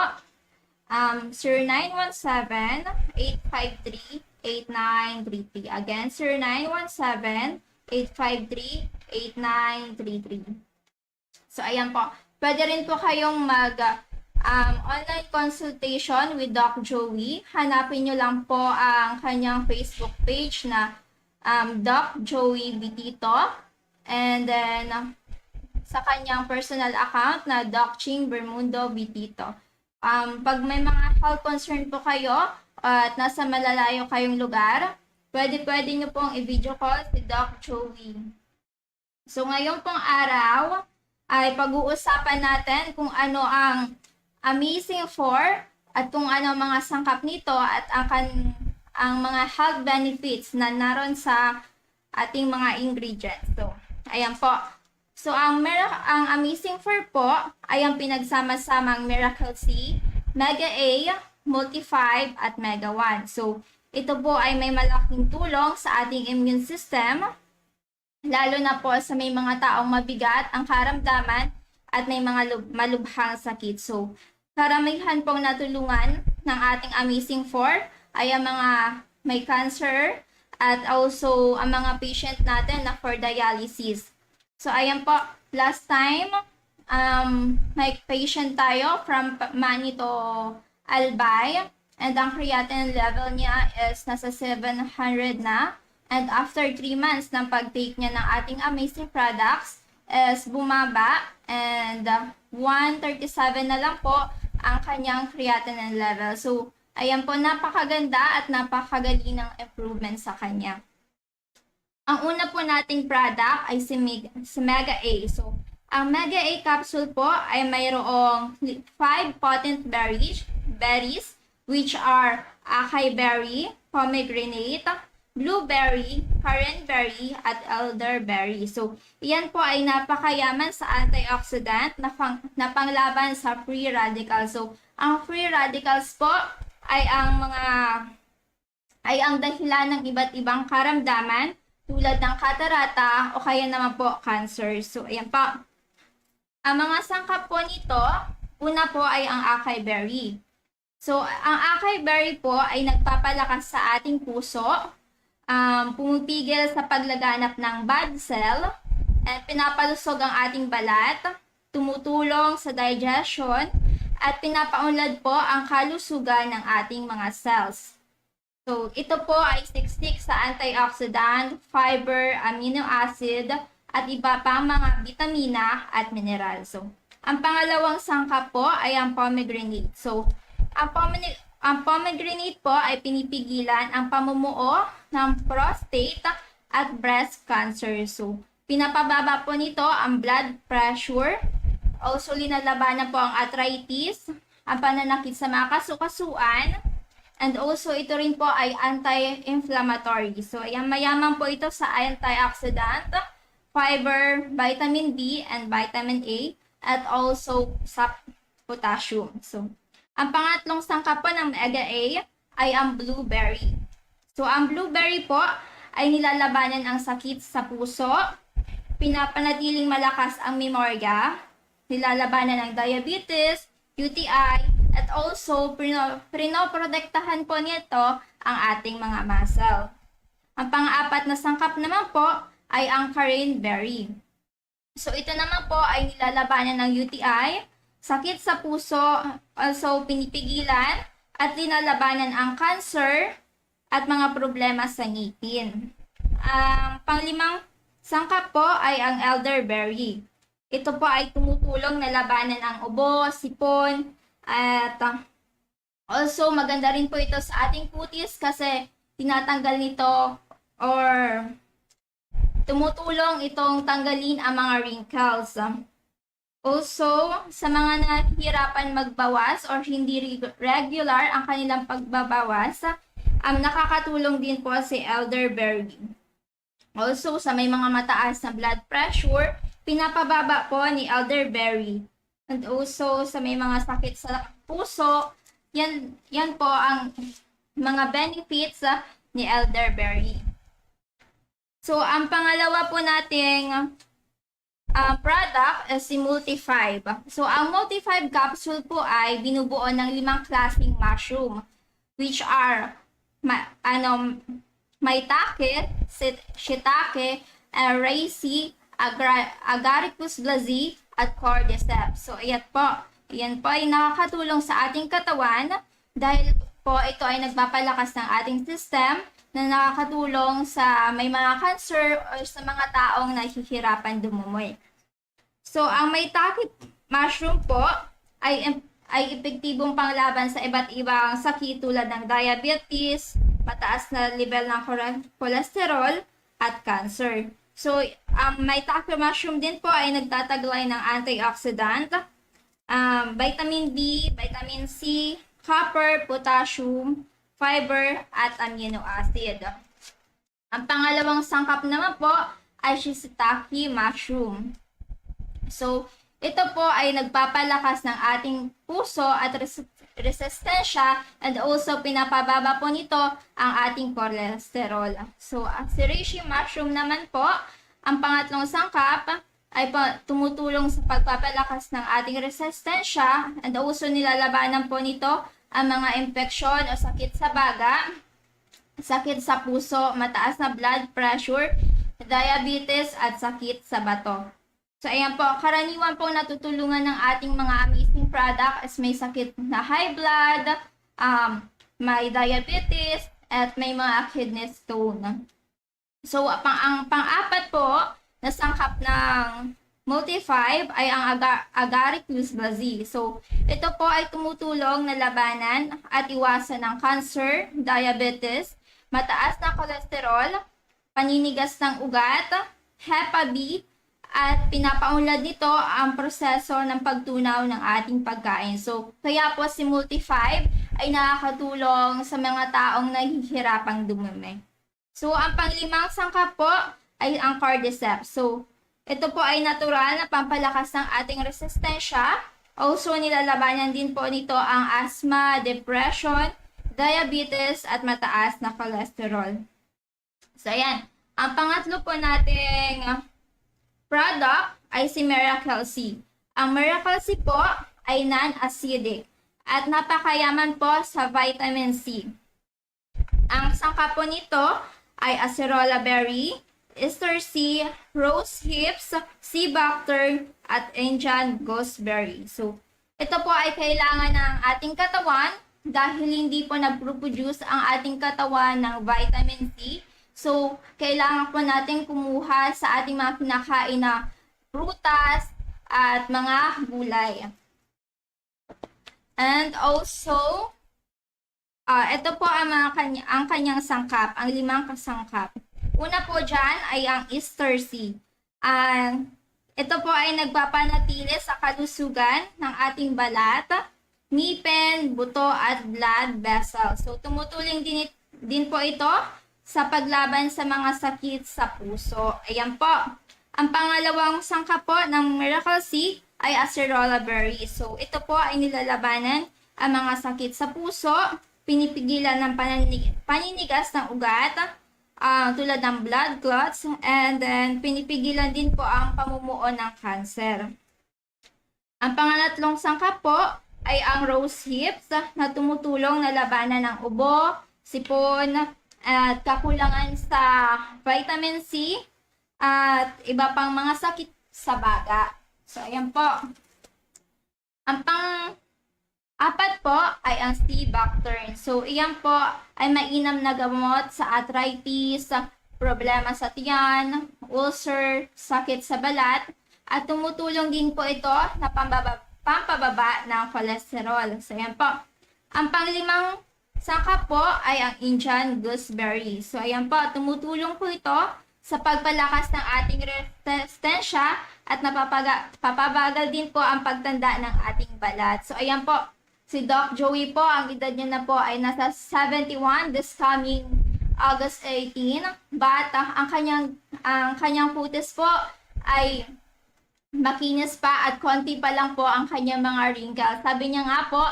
0917-853-8933. Again, 0917-853-8933. So, ayan po. Pwede rin po kayong online consultation with Doc Joey. Hanapin nyo lang po ang kanyang Facebook page na Doc Joey Bitito. And then, sa kanyang personal account na Doc Ching Bermundo Bitito. Pag may mga health concern po kayo at nasa malalayo kayong lugar, pwede nyo pong i-video call si Doc Joey. So, ngayong pong araw ay pag-uusapan natin kung ano ang Amazing 4 at kung ano ang mga sangkap nito at ang mga health benefits na naroon sa ating mga ingredients. So, ayan po. So, ang Amazing 4 po ay ang pinagsama-samang Miracle C, Mega A, Multi-5 at Mega 1. So, ito po ay may malaking tulong sa ating immune system, lalo na po sa may mga taong mabigat ang karamdaman at may mga malubhang sakit. So, karamihan pong natulungan ng ating Amazing 4 ay ang mga may cancer at also ang mga patient natin na for dialysis. So, ayan po, last time, may patient tayo from Manito, Albay, and ang creatinine level niya is nasa 700 na. And after 3 months ng pag-take niya ng ating Amazing products, is bumaba and 137 na lang po ang kanyang creatinine level. So, ayan po, napakaganda at napakagaling ng improvement sa kanya. Ang una po nating product ay si Mega A. So, ang Mega A capsule po ay mayroong 5 potent berries which are acai berry, pomegranate, blueberry, cranberry, at elderberry. So, iyan po ay napakayaman sa antioxidant na panglaban sa free radicals. So, ang free radicals po ay ang dahilan ng iba't ibang karamdaman tulad ng katarata o kaya naman po cancer. So, ayan po. Ang mga sangkap po nito, una po ay ang acai berry. So, ang acai berry po ay nagpapalakas sa ating puso, pumipigil sa paglaganap ng bad cell, at pinapalusog ang ating balat, tumutulong sa digestion, at pinapaunlad po ang kalusugan ng ating mga cells. So, ito po ay siksik sa antioxidant, fiber, amino acid, at iba pang mga vitamina at mineral. So, ang pangalawang sangkap po ay ang pomegranate. So, ang pomegranate po ay pinipigilan ang pamumuo ng prostate at breast cancer. So, pinapababa po nito ang blood pressure. Also, linalabanan po ang arthritis, ang pananakit sa mga kasukasuan, and also ito rin po ay anti-inflammatory. So, ayan, mayaman po ito sa antioxidant, fiber, vitamin B, and vitamin A, at also sa potassium. So, ang pangatlong sangkap po ng Mega A ay ang blueberry. So, ang blueberry po ay nilalabanan ang sakit sa puso, pinapanatiling malakas ang memorya, nilalabanan ng diabetes, UTI, at also pinoprotektahan po nito ang ating mga muscle. Ang pang-apat na sangkap naman po ay ang cranberry. So, ito naman po ay nilalabanan ng UTI, sakit sa puso, also pinipigilan, at linalabanan ang cancer at mga problema sa ngipin. Ang panglimang sangkap po ay ang elderberry. Ito po ay tumutulong na labanan ang ubo, sipon, at also maganda rin po ito sa ating kutis kasi tinatanggal nito or tumutulong itong tanggalin ang mga wrinkles. Also, sa mga nahihirapan magbawas or hindi regular ang kanilang pagbabawas, nakakatulong din po si elderberry. Also, sa may mga mataas na blood pressure, pinapababa po ni elderberry. And also, sa may mga sakit sa puso, yan po ang mga benefits ni elderberry. So, ang pangalawa po nating product is si Multi-5. So, ang Multi-5 capsule po ay binubuo ng 5 klaseng mushroom, which are maitake, shiitake, reishi, agaricus blazei, at cordyceps. So, ayan po ay nakakatulong sa ating katawan dahil po ito ay nagpapalakas ng ating system na nakakatulong sa may mga cancer o sa mga taong nahihirapan dumumoy. So, ang maitake mushroom po ay epektibong panglaban sa iba't ibang sakit tulad ng diabetes, mataas na level ng cholesterol, at cancer. So, ang maitake mushroom din po ay nagtataglay ng antioxidant, vitamin B, vitamin C, copper, potassium, fiber, at amino acid. Ang pangalawang sangkap naman po ay shiitake mushroom. So, ito po ay nagpapalakas ng ating puso at resistensya, and also pinapababa po nito ang ating cholesterol. So, ang reishi mushroom naman po, ang pangatlong sangkap ay tumutulong sa pagpapalakas ng ating resistensya, and also nilalabanan po nito ang mga impeksyon o sakit sa baga, sakit sa puso, mataas na blood pressure, diabetes at sakit sa bato. So ayan po, karaniwan po natutulungan ng ating mga amazing product as may sakit na high blood, may diabetes, at may mga kidney stone. So ang pang-apat po na sangkap ng Multi-5 ay ang agaricus blazi. So ito po ay tumutulong na labanan at iwasan ng cancer, diabetes, mataas na kolesterol, paninigas ng ugat, Hepa B, at pinapaunlad nito ang proseso ng pagtunaw ng ating pagkain. So, kaya po si Multi-5 ay nakakatulong sa mga taong nahihirapang dumumi. So, ang panglimang sangkap po ay ang cordyceps. So, ito po ay natural na pampalakas ng ating resistensya. Also, nilalabanan din po nito ang asthma, depression, diabetes, at mataas na cholesterol. So, ayan. Ang pangatlo po nating product ay si Miracle C. Ang Miracle C po ay non-acidic at napakayaman po sa vitamin C. Ang sangkap po nito ay acerola berry, Easter C, rose hips, sea buckthorn, at Indian gooseberry. So, ito po ay kailangan ng ating katawan dahil hindi po nag-produce ang ating katawan ng vitamin C. So, kailangan po natin kumuha sa ating mga kinakain na prutas at mga gulay. And also, ito po ang kanyang sangkap, ang 5 kasangkap. Una po dyan ay ang Easter C. Ito po ay nagpapanatili sa kalusugan ng ating balat, ngipin, buto, at blood vessel. So, tumutulong din po ito sa paglaban sa mga sakit sa puso. Ayan po. Ang pangalawang sangkap po ng Miracle C ay acerola berry. So, ito po ay nilalabanan ang mga sakit sa puso, pinipigilan ng paninigas ng ugat, tulad ng blood clots, and then pinipigilan din po ang pamumuo ng cancer. Ang pangatlong sangkap po ay ang rose hips na tumutulong na labanan ng ubo, sipon, at kakulangan sa vitamin C at iba pang mga sakit sa baga. So, ayan po. Ang pang-apat po ay ang sea buckthorn. So, iyan po ay mainam na gamot sa arthritis, problema sa tiyan, ulcer, sakit sa balat, at tumutulong din po ito na pampababa ng cholesterol. So, ayan po. Ang panglimang sangkap po ay ang Indian gooseberry. So, ayan po, tumutulong po ito sa pagpalakas ng ating resistensya at papabagal din po ang pagtanda ng ating balat. So, ayan po, si Doc Joey po, ang edad niya na po ay nasa 71 this coming August 18. But ang kanyang putis po ay makinis pa at konti pa lang po ang kanyang mga wrinkles. Sabi niya nga po,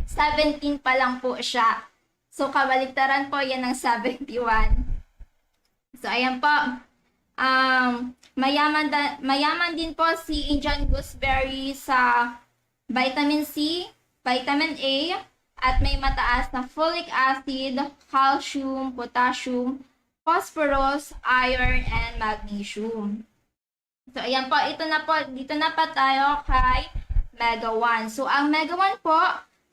17 pa lang po siya. So, kabaliktaran po yan ng 71. So, ayan po. Mayaman din po si Indian gooseberry sa vitamin C, vitamin A, at may mataas na folic acid, calcium, potassium, phosphorus, iron, and magnesium. So, ayan po. Dito na pa tayo kay Mega 1. So, ang Mega 1 po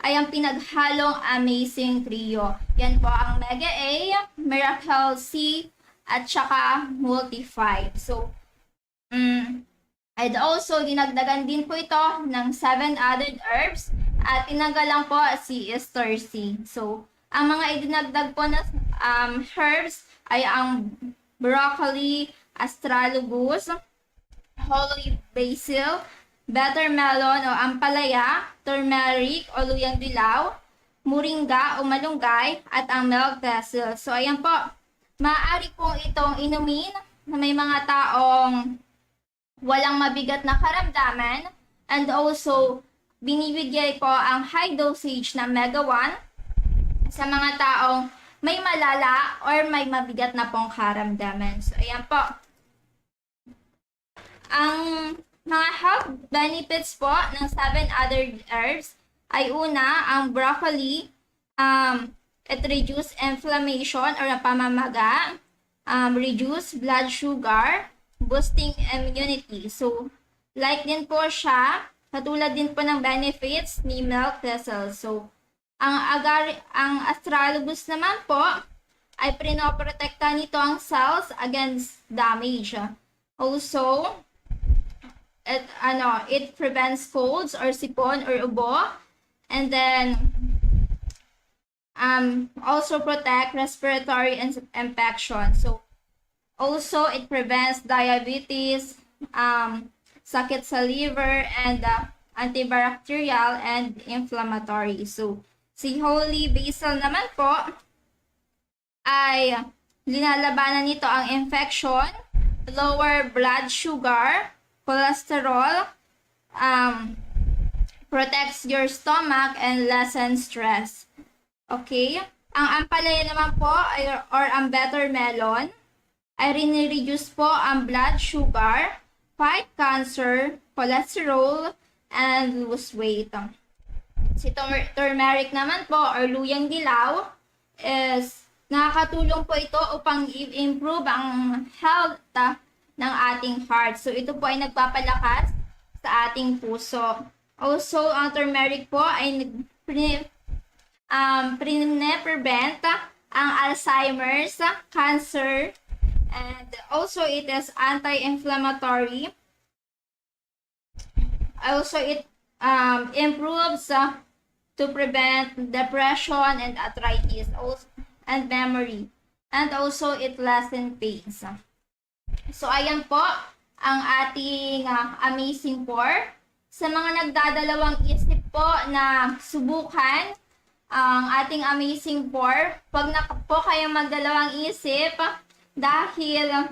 ay ang pinaghalong amazing trio. Yan po ang Mega A, Miracle C, at saka Multi-5. So, and also, dinagdagan din po ito ng 7 added herbs at tinanggal lang po si Easter C. So, ang mga idinagdag po na herbs ay ang broccoli, astragalus, holy basil, bitter melon o ampalaya, turmeric o luyang dilaw, moringa o malunggay, at ang milk thistle. So, ayan po. Maaari po itong inumin na may mga taong walang mabigat na karamdaman, and also binibigay po ang high dosage na Mega 1 sa mga taong may malala or may mabigat na pong karamdaman. So, ayan po. Ang mga health benefits po ng 7 other herbs ay una, ang broccoli, it reduce inflammation or pamamaga, reduce blood sugar, boosting immunity. So, like din po siya, katulad din po ng benefits ni milk thistle. So, ang astragalus naman po ay pinoprotekta nito ang cells against damage. Also, it prevents colds or sipon or ubo, and then also protect respiratory infection. So also it prevents diabetes, sakit sa liver, and antibacterial and inflammatory. So si holy basil naman po ay linalabanan nito ang infection, lower blood sugar, cholesterol, protects your stomach, and lessen stress. Okay? Ang ampalaya naman po, or ang better melon, ay rini-reduce po ang blood sugar, fight cancer, cholesterol, and lose weight. Si turmeric naman po, or luyang dilaw, is nakakatulong po ito upang i-improve ang health ng ating heart. So, ito po ay nagpapalakas sa ating puso. Also, ang turmeric po ay prevent ang Alzheimer's, cancer, and also it is anti-inflammatory. Also, it improves to prevent depression and arthritis and memory. And also, it lessens pains. So, ayan po ang ating amazing pour. Sa mga nagdadalawang isip po na subukan ang ating amazing pour, pag na po kayong magdalawang isip, dahil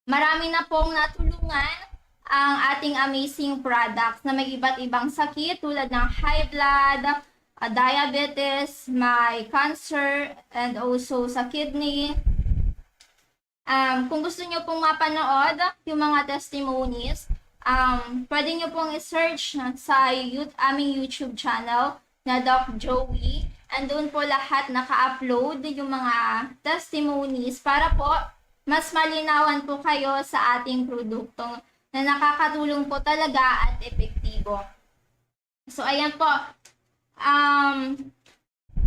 marami na pong natulungan ang ating amazing products na may iba't ibang sakit tulad ng high blood, diabetes, may cancer, and also sa kidney. Kung gusto nyo pong mapanood yung mga testimonies, pwede nyo pong i-search sa aming YouTube channel na Doc Joey. And doon po lahat naka-upload yung mga testimonies para po mas malinawan po kayo sa ating produkto na nakakatulong po talaga at epektibo. So, ayan po.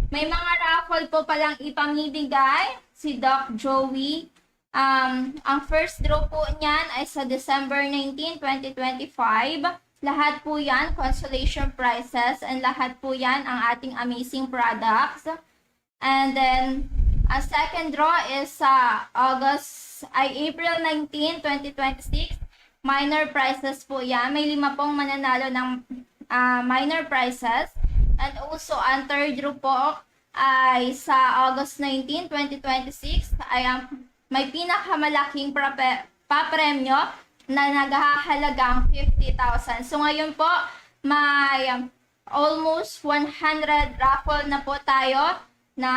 May mga raffle po palang ipamibigay si Doc Joey. Ang first draw po niyan ay sa December 19, 2025. Lahat po yan, consolation prizes, and lahat po yan ang ating amazing products. And then, ang second draw is sa April 19, 2026. Minor prizes po yan. May 5 pong mananalo ng minor prizes. And also, ang third draw po ay sa August 19, 2026. Ay may pinakamalaking papremyo na naghahalagang 50,000. So ngayon po, may almost 100 raffle na po tayo na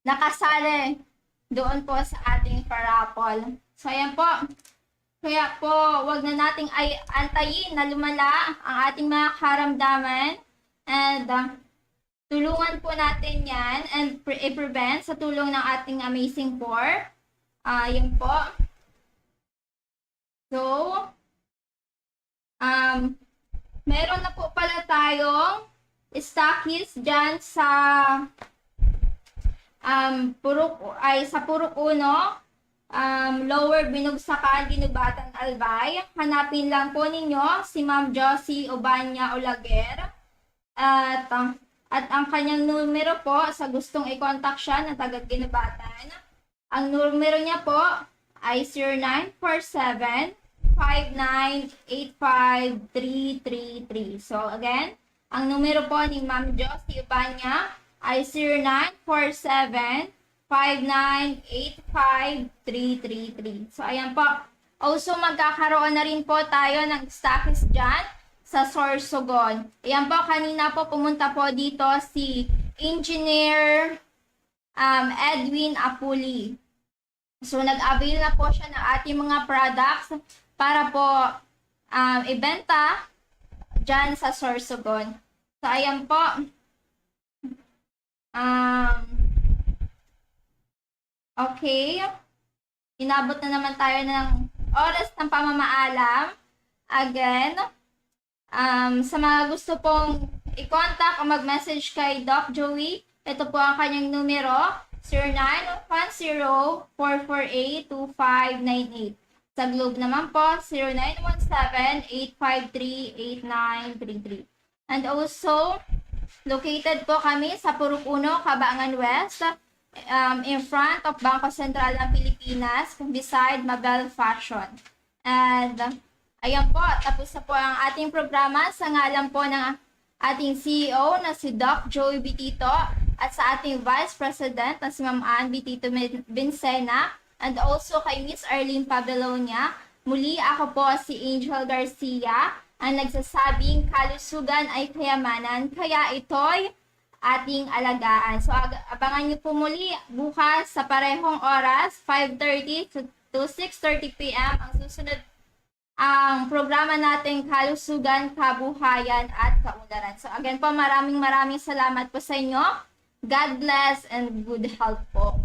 nakasali doon po sa ating paraffle. So ayan po. Kaya po, wag na nating antayin na lumala ang ating mga karamdaman. And tulungan po natin yan and i-prevent sa tulong ng ating amazing pour. Yan po. So, meron na po pala tayong stockies dyan sa Purok 1, Lower Binugsakan, Ginubatan, Albay. Hanapin lang po ninyo si Ma'am Josie Obanya Olaguer. At ang kanyang numero po sa gustong i-contact siya na taga Ginubatan. Ang numero niya po ay 0947-5985-333. So again, ang numero po ni Ma'am Josie Obanya ay 0947-5985-333. So ayan po. Also magkakaroon na rin po tayo ng stockies dyan sa Sorsogon. Ayan po, kanina po pumunta po dito si Engineer Edwin Apuli. So, nag-avail na po siya ng ating mga products para po ibenta dyan sa Sorsogon. So, ayan po. Okay. Inabot na naman tayo ng oras ng pamamaalam. Again, sa mga gusto pong i-contact o mag-message kay Doc Joey, ito po ang kanyang numero, 0910-448-2598. Sa Globe naman po, 0917-853-8933. And also, located po kami sa Purok 1, Cabangan West, in front of Bangko Sentral ng Pilipinas, beside Mabel Fashion. And ayan po, tapos na po ang ating programa sa ngalan po ng ating CEO na si Doc Joey Bitito at sa ating Vice President na si Ma'am Ann Bitito Vincena and also kay Miss Arlene Pabelonia. Muli ako po si Angel Garcia, ang nagsasabing kalusugan ay kayamanan, kaya ito'y ating alagaan. So, abangan niyo po muli bukas sa parehong oras, 5:30 to 6:30 p.m. ang susunod ang programa nating Kalusugan, Kabuhayan at Kaunlaran. So, again po, maraming salamat po sa inyo. God bless and good health po.